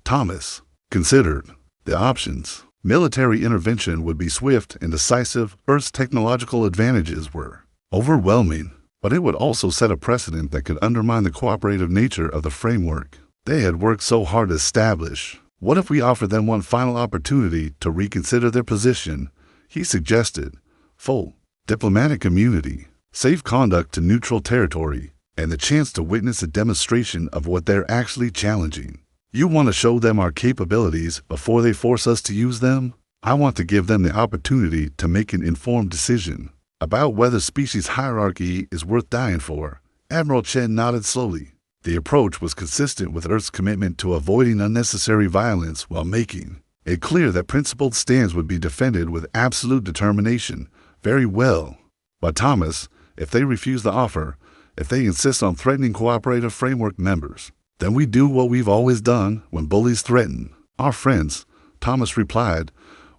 S1: Thomas considered the options. Military intervention would be swift and decisive. Earth's technological advantages were overwhelming, but it would also set a precedent that could undermine the cooperative nature of the framework they had worked so hard to establish. What if we offer them one final opportunity to reconsider their position? He suggested. Full diplomatic immunity, safe conduct to neutral territory, and the chance to witness a demonstration of what they're actually challenging. You want to show them our capabilities before they force us to use them? I want to give them the opportunity to make an informed decision about whether species hierarchy is worth dying for. Admiral Chen nodded slowly. The approach was consistent with Earth's commitment to avoiding unnecessary violence while making it clear that principled stands would be defended with absolute determination. Very well. But Thomas, if they refuse the offer, if they insist on threatening cooperative framework members, then we do what we've always done when bullies threaten our friends, Thomas replied.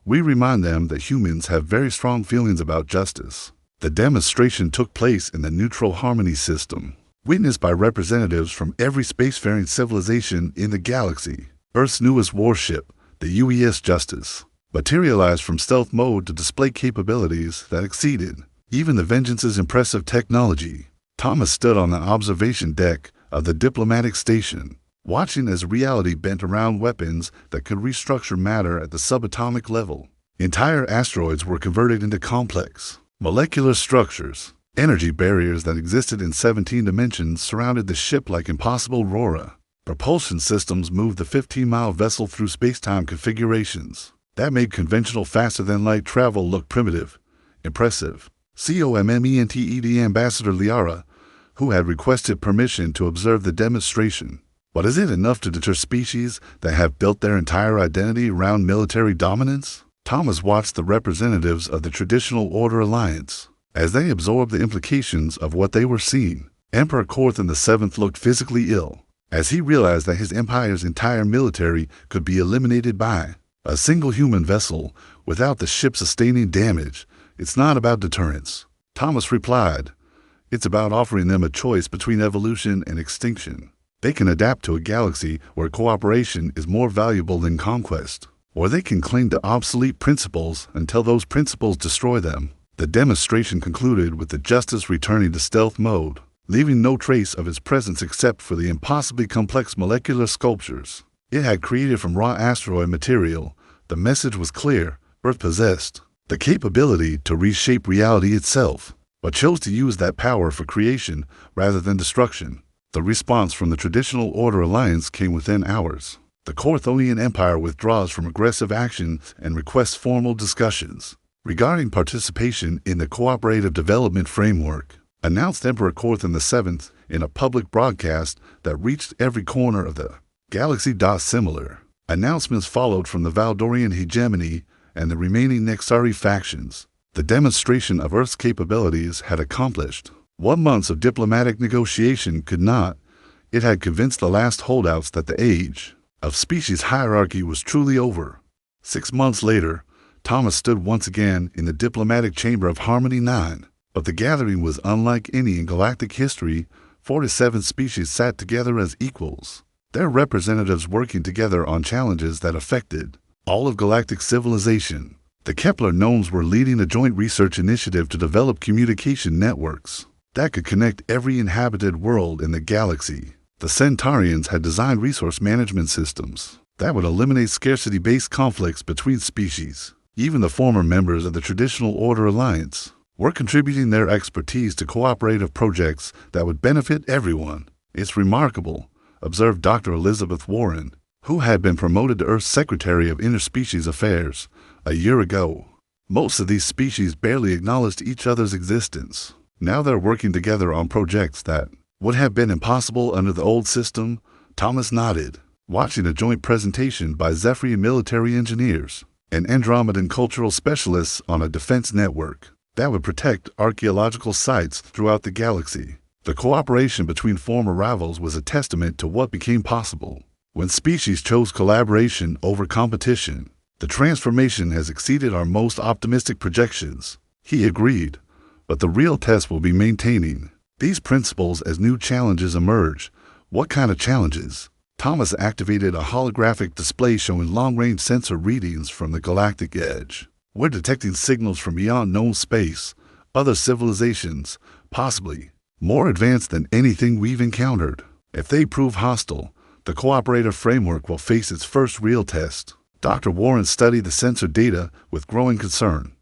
S1: We remind them that humans have very strong feelings about justice. The demonstration took place in the Neutral Harmony System, witnessed by representatives from every spacefaring civilization in the galaxy. Earth's newest warship, the UES Justice, materialized from stealth mode to display capabilities that exceeded even the Vengeance's impressive technology. Thomas stood on the observation deck of the diplomatic station, watching as reality bent around weapons that could restructure matter at the subatomic level. Entire asteroids were converted into complex molecular structures. Energy barriers that existed in 17 dimensions surrounded the ship like impossible aurora. Propulsion systems moved the 15-mile vessel through space-time configurations that made conventional faster-than-light travel look primitive. Impressive. COMMENTED Ambassador Liara, who had requested permission to observe the demonstration. But is it enough to deter species that have built their entire identity around military dominance? Thomas watched the representatives of the Traditional Order Alliance as they absorbed the implications of what they were seeing. Emperor Korthan VII looked physically ill as he realized that his empire's entire military could be eliminated by a single human vessel without the ship sustaining damage. It's not about deterrence, Thomas replied. It's about offering them a choice between evolution and extinction. They can adapt to a galaxy where cooperation is more valuable than conquest, or they can cling to obsolete principles until those principles destroy them. The demonstration concluded with the Justice returning to stealth mode, leaving no trace of its presence except for the impossibly complex molecular sculptures it had created from raw asteroid material. The message was clear. Earth possessed the capability to reshape reality itself, but chose to use that power for creation rather than destruction. The response from the Traditional Order Alliance came within hours. The Korthonian Empire withdraws from aggressive action and requests formal discussions regarding participation in the Cooperative Development Framework, announced Emperor Korthan VII in a public broadcast that reached every corner of the galaxy. Similar announcements followed from the Valdorian hegemony and the remaining Nexari factions. The demonstration of Earth's capabilities had accomplished what months of diplomatic negotiation could not. It had convinced the last holdouts that the age of species hierarchy was truly over. 6 months later, Thomas stood once again in the diplomatic chamber of Harmony 9, but the gathering was unlike any in galactic history. 47 species sat together as equals, their representatives working together on challenges that affected all of galactic civilization. The Kepler gnomes were leading a joint research initiative to develop communication networks that could connect every inhabited world in the galaxy. The Centaurians had designed resource management systems that would eliminate scarcity-based conflicts between species. Even the former members of the Traditional Order Alliance were contributing their expertise to cooperative projects that would benefit everyone. It's remarkable, observed Dr. Elizabeth Warren, who had been promoted to Earth's Secretary of Interspecies Affairs a year ago. Most of these species barely acknowledged each other's existence. Now they're working together on projects that would have been impossible under the old system. Thomas nodded, watching a joint presentation by Zephyrian military engineers and Andromedan cultural specialists on a defense network that would protect archaeological sites throughout the galaxy. The cooperation between former rivals was a testament to what became possible when species chose collaboration over competition. The transformation has exceeded our most optimistic projections, he agreed, but the real test will be maintaining these principles as new challenges emerge. What kind of challenges? Thomas activated a holographic display showing long-range sensor readings from the galactic edge. We're detecting signals from beyond known space, Other civilizations, possibly more advanced than anything we've encountered. If they prove hostile, the cooperative framework will face its first real test. Dr. Warren studied the sensor data with growing concern.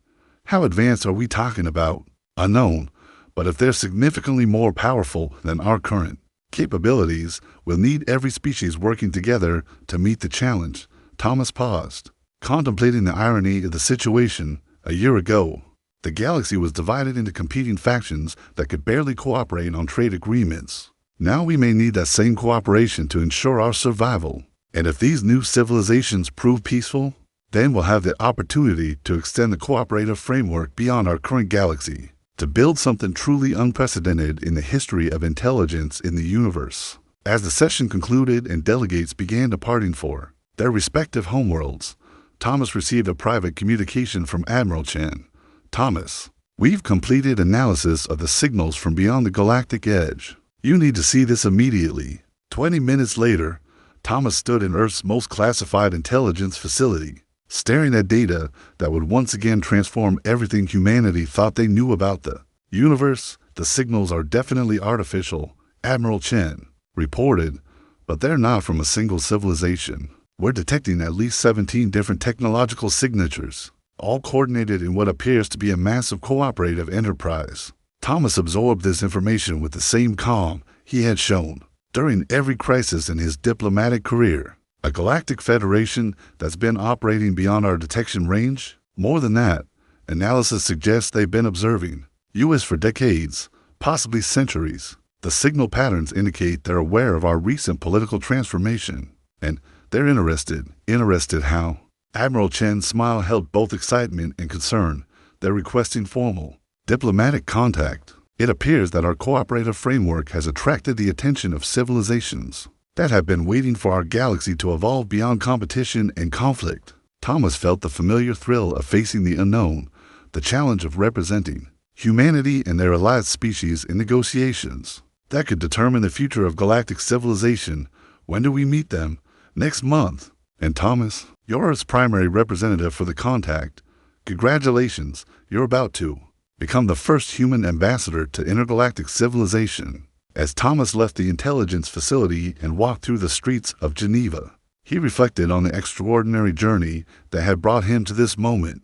S1: How advanced are we talking about? Unknown, but if they're significantly more powerful than our current capabilities, we'll need every species working together to meet the challenge. Thomas paused, contemplating the irony of the situation. A year ago, the galaxy was divided into competing factions that could barely cooperate on trade agreements. Now we may need that same cooperation to ensure our survival. And if these new civilizations prove peaceful, then we'll have the opportunity to extend the cooperative framework beyond our current galaxy, to build something truly unprecedented in the history of intelligence in the universe. As the session concluded and delegates began departing for their respective homeworlds, Thomas received a private communication from Admiral Chen. Thomas, we've completed analysis of the signals from beyond the galactic edge. You need to see this immediately. 20 minutes later, Thomas stood in Earth's most classified intelligence facility, staring at data that would once again transform everything humanity thought they knew about the universe. The signals are definitely artificial, Admiral Chen reported, but they're not from a single civilization. We're detecting at least 17 different technological signatures, all coordinated in what appears to be a massive cooperative enterprise. Thomas absorbed this information with the same calm he had shown during every crisis in his diplomatic career. A galactic federation that's been operating beyond our detection range? More than that, analysis suggests they've been observing us for decades, possibly centuries. The signal patterns indicate they're aware of our recent political transformation, and they're interested. Interested how? Admiral Chen's smile held both excitement and concern. They're requesting formal diplomatic contact. It appears that our cooperative framework has attracted the attention of civilizations that have been waiting for our galaxy to evolve beyond competition and conflict. Thomas felt the familiar thrill of facing the unknown, the challenge of representing humanity and their allied species in negotiations that could determine the future of galactic civilization. When do we meet them? Next month. And Thomas, you're Earth's primary representative for the contact. Congratulations, you're about to become the first human ambassador to intergalactic civilization. As Thomas left the intelligence facility and walked through the streets of Geneva, he reflected on the extraordinary journey that had brought him to this moment.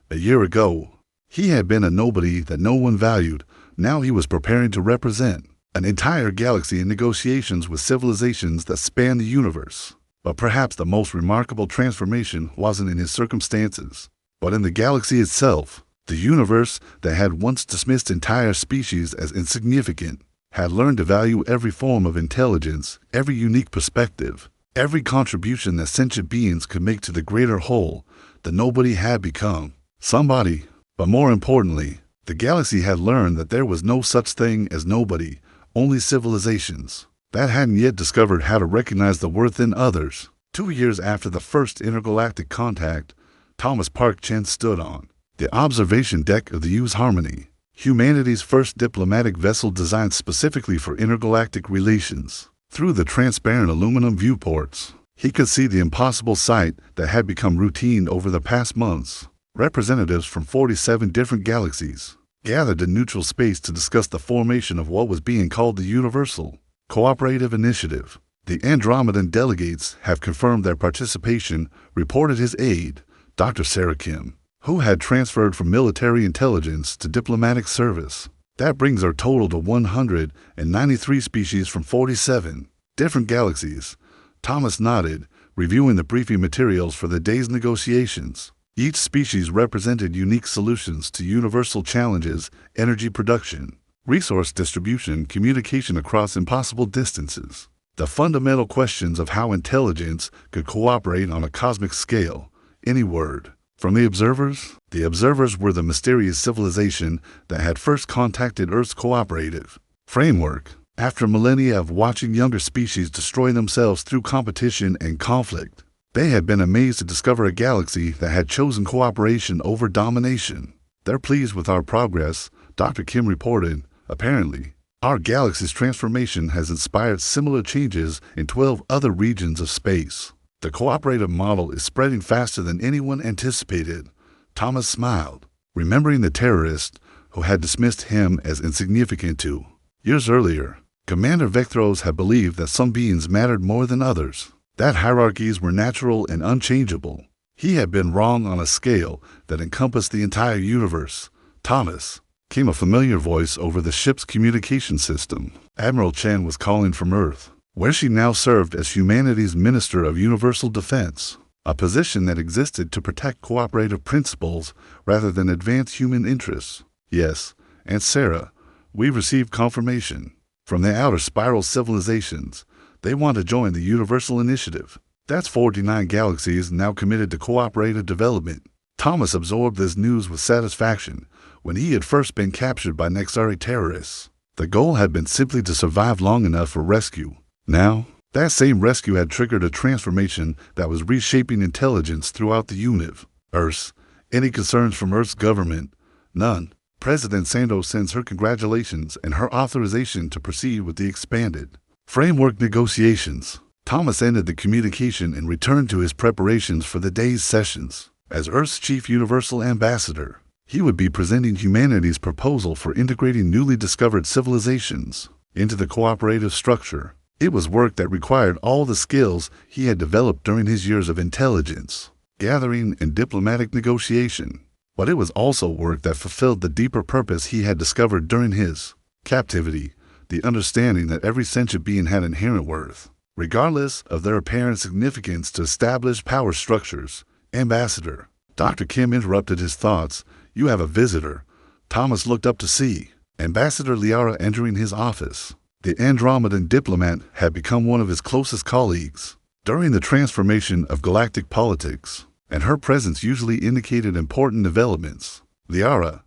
S1: A year ago, he had been a nobody that no one valued. Now he was preparing to represent an entire galaxy in negotiations with civilizations that span the universe. But perhaps the most remarkable transformation wasn't in his circumstances, but in the galaxy itself. The universe that had once dismissed entire species as insignificant had learned to value every form of intelligence, every unique perspective, every contribution that sentient beings could make to the greater whole. The nobody had become somebody. But more importantly, the galaxy had learned that there was no such thing as nobody, only civilizations that hadn't yet discovered how to recognize the worth in others. 2 years after the first intergalactic contact, Thomas Park Chen stood on the observation deck of the U.S. Harmony, humanity's first diplomatic vessel designed specifically for intergalactic relations. Through the transparent aluminum viewports, he could see the impossible sight that had become routine over the past months. Representatives from 47 different galaxies gathered in neutral space to discuss the formation of what was being called the Universal Cooperative Initiative. The Andromedan delegates have confirmed their participation, reported his aide, Dr. Sarah Kim, who had transferred from military intelligence to diplomatic service. That brings our total to 193 species from 47 different galaxies. Thomas nodded, reviewing the briefing materials for the day's negotiations. Each species represented unique solutions to universal challenges: energy production, resource distribution, communication across impossible distances. The fundamental questions of how intelligence could cooperate on a cosmic scale. Any word from the observers? The observers were the mysterious civilization that had first contacted Earth's cooperative framework. After millennia of watching younger species destroy themselves through competition and conflict, they had been amazed to discover a galaxy that had chosen cooperation over domination. They're pleased with our progress, Dr. Kim reported. Apparently, our galaxy's transformation has inspired similar changes in 12 other regions of space. The cooperative model is spreading faster than anyone anticipated. Thomas smiled, remembering the terrorists who had dismissed him as insignificant too. Years earlier, Commander Vectros had believed that some beings mattered more than others, that hierarchies were natural and unchangeable. He had been wrong on a scale that encompassed the entire universe. Thomas, came a familiar voice over the ship's communication system. Admiral Chen was calling from Earth, where she now served as humanity's Minister of Universal Defense, a position that existed to protect cooperative principles rather than advance human interests. Yes, Aunt Sarah, we received confirmation from the outer spiral civilizations. They want to join the Universal Initiative. That's 49 galaxies now committed to cooperative development. Thomas absorbed this news with satisfaction when he had first been captured by Nexari terrorists. The goal had been simply to survive long enough for rescue. Now, that same rescue had triggered a transformation that was reshaping intelligence throughout the universe. Any concerns from Earth's government? None. President Sandoz sends her congratulations and her authorization to proceed with the expanded framework negotiations. Thomas ended the communication and returned to his preparations for the day's sessions. As Earth's chief universal ambassador, he would be presenting humanity's proposal for integrating newly discovered civilizations into the cooperative structure. It was work that required all the skills he had developed during his years of intelligence gathering and diplomatic negotiation. But it was also work that fulfilled the deeper purpose he had discovered during his captivity, the understanding that every sentient being had inherent worth, regardless of their apparent significance to established power structures. Ambassador, Dr. Kim interrupted his thoughts. You have a visitor. Thomas looked up to see Ambassador Liara entering his office. The Andromedan diplomat had become one of his closest colleagues during the transformation of galactic politics, and her presence usually indicated important developments. Liara,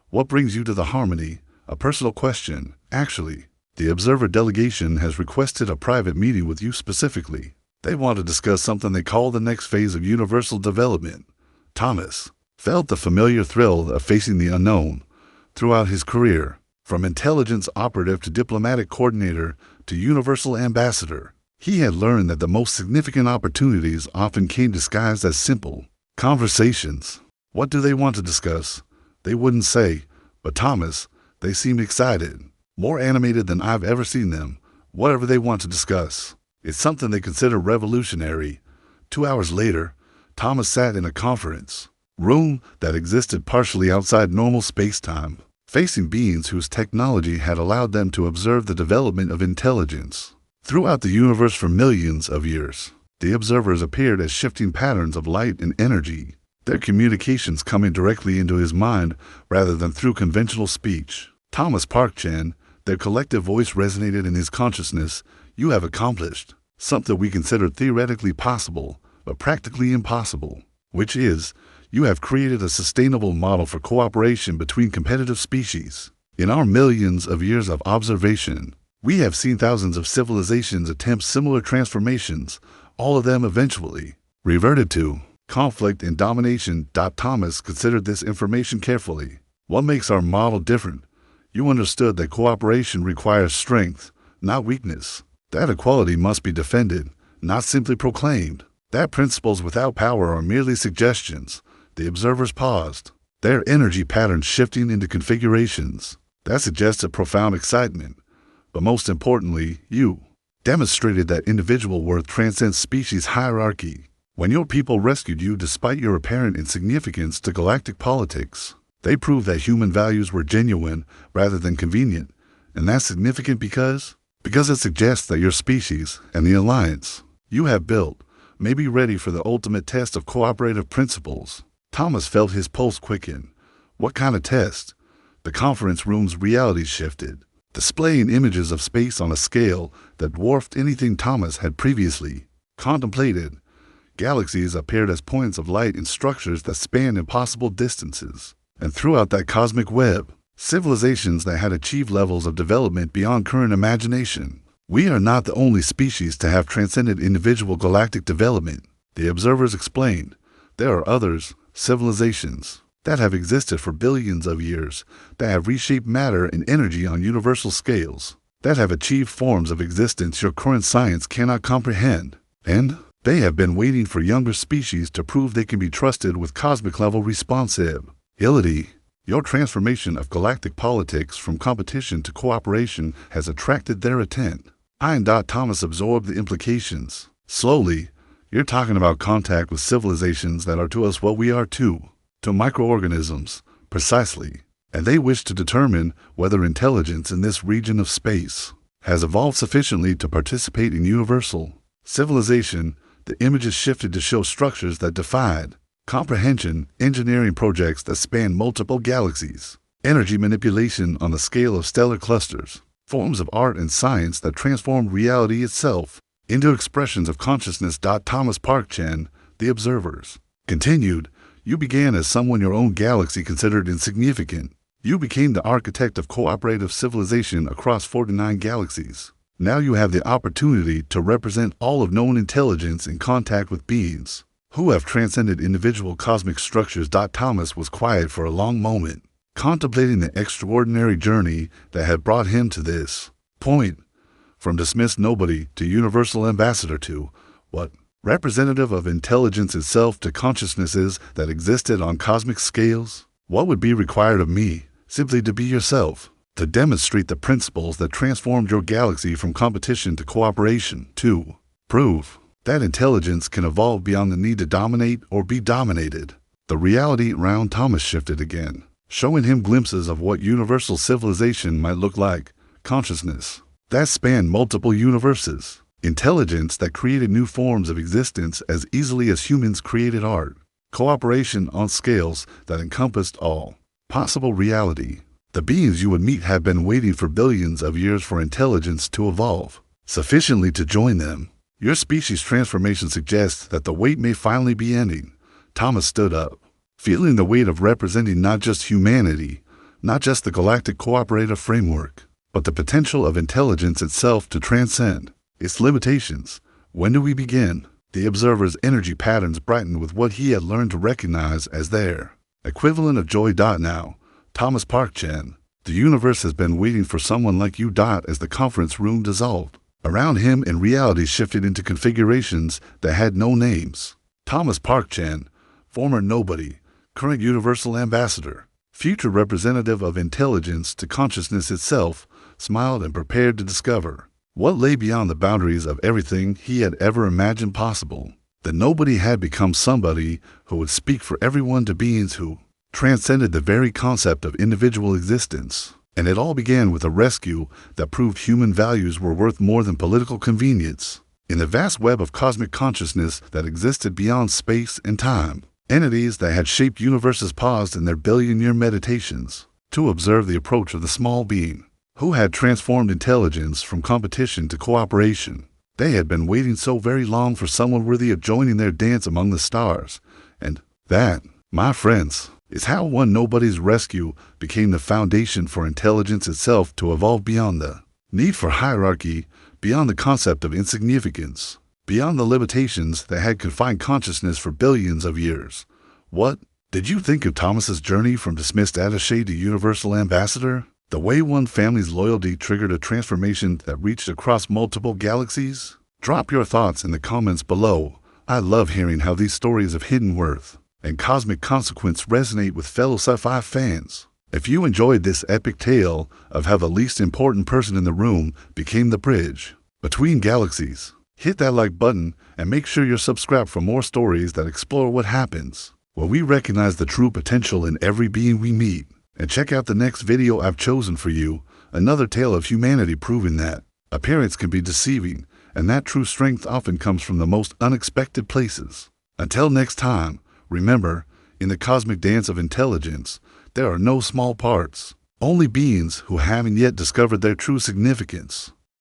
S1: what brings you to the Harmony? A personal question. Actually, the Observer delegation has requested a private meeting with you specifically. They want to discuss something they call the next phase of universal development. Thomas felt the familiar thrill of facing the unknown. Throughout his career, from intelligence operative to diplomatic coordinator to universal ambassador, he had learned that the most significant opportunities often came disguised as simple conversations. What do they want to discuss? They wouldn't say, but Thomas, they seemed excited, more animated than I've ever seen them. Whatever they want to discuss, it's something they consider revolutionary. 2 hours later, Thomas sat in a conference room that existed partially outside normal space-time, facing beings whose technology had allowed them to observe the development of intelligence throughout the universe for millions of years. The observers appeared as shifting patterns of light and energy, their communications coming directly into his mind rather than through conventional speech. Thomas Park Chan, their collective voice resonated in his consciousness. You have accomplished something we considered theoretically possible, but practically impossible, which is, you have created a sustainable model for cooperation between competitive species. In our millions of years of observation, we have seen thousands of civilizations attempt similar transformations, all of them eventually reverted to conflict and domination. Thomas considered this information carefully. What makes our model different? You understood that cooperation requires strength, not weakness. That equality must be defended, not simply proclaimed. That principles without power are merely suggestions. The observers paused, their energy patterns shifting into configurations that suggested profound excitement. But most importantly, you demonstrated that individual worth transcends species hierarchy. When your people rescued you despite your apparent insignificance to galactic politics, they proved that human values were genuine rather than convenient. And that's significant because it suggests that your species and the alliance you have built may be ready for the ultimate test of cooperative principles. Thomas felt his pulse quicken. What kind of test? The conference room's reality shifted, displaying images of space on a scale that dwarfed anything Thomas had previously contemplated. Galaxies appeared as points of light in structures that spanned impossible distances. And throughout that cosmic web, civilizations that had achieved levels of development beyond current imagination. We are not the only species to have transcended individual galactic development, the observers explained. There are others, civilizations, that have existed for billions of years, that have reshaped matter and energy on universal scales, that have achieved forms of existence your current science cannot comprehend. And they have been waiting for younger species to prove they can be trusted with cosmic-level responsibility. Your transformation of galactic politics from competition to cooperation has attracted their attention. Thomas absorbed the implications. Slowly, you're talking about contact with civilizations that are to us what we are to microorganisms, precisely. And they wish to determine whether intelligence in this region of space has evolved sufficiently to participate in universal civilization. The images shifted to show structures that defied comprehension, engineering projects that span multiple galaxies, energy manipulation on the scale of stellar clusters, forms of art and science that transformed reality itself into expressions of consciousness. Thomas Park Chan, The Observers, continued, you began as someone your own galaxy considered insignificant. You became the architect of cooperative civilization across 49 galaxies. Now you have the opportunity to represent all of known intelligence in contact with beings who have transcended individual cosmic structures. Thomas was quiet for a long moment, contemplating the extraordinary journey that had brought him to this point, from dismissed nobody to universal ambassador to, what, representative of intelligence itself to consciousnesses that existed on cosmic scales. What would be required of me? Simply to be yourself, to demonstrate the principles that transformed your galaxy from competition to cooperation, to prove that intelligence can evolve beyond the need to dominate or be dominated. The reality around Thomas shifted again, showing him glimpses of what universal civilization might look like. Consciousness that spanned multiple universes. Intelligence that created new forms of existence as easily as humans created art. Cooperation on scales that encompassed all possible reality. The beings you would meet have been waiting for billions of years for intelligence to evolve sufficiently to join them. Your species' transformation suggests that the wait may finally be ending. Thomas stood up, feeling the weight of representing not just humanity, not just the galactic cooperative framework, but the potential of intelligence itself to transcend its limitations. When do we begin? The observer's energy patterns brightened with what he had learned to recognize as their equivalent of joy. Now, Thomas Park Chan, the universe has been waiting for someone like you. As the conference room dissolved around him and reality shifted into configurations that had no names. Thomas Park Chan, former nobody, current universal ambassador, future representative of intelligence to consciousness itself, smiled and prepared to discover what lay beyond the boundaries of everything he had ever imagined possible. The nobody had become somebody who would speak for everyone, to beings who transcended the very concept of individual existence. And it all began with a rescue that proved human values were worth more than political convenience. In the vast web of cosmic consciousness that existed beyond space and time, entities that had shaped universes paused in their billion-year meditations to observe the approach of the small being who had transformed intelligence from competition to cooperation. They had been waiting so very long for someone worthy of joining their dance among the stars. And that, my friends, is how one nobody's rescue became the foundation for intelligence itself to evolve beyond the need for hierarchy, beyond the concept of insignificance, beyond the limitations that had confined consciousness for billions of years. What did you think of Thomas's journey from dismissed attaché to universal ambassador? The way one family's loyalty triggered a transformation that reached across multiple galaxies? Drop your thoughts in the comments below. I love hearing how these stories of hidden worth and cosmic consequence resonate with fellow sci-fi fans. If you enjoyed this epic tale of how the least important person in the room became the bridge between galaxies, hit that like button and make sure you're subscribed for more stories that explore what happens when we recognize the true potential in every being we meet. And check out the next video I've chosen for you, another tale of humanity proving that appearance can be deceiving and that true strength often comes from the most unexpected places. Until next time, remember, in the cosmic dance of intelligence, there are no small parts, only beings who haven't yet discovered their true significance.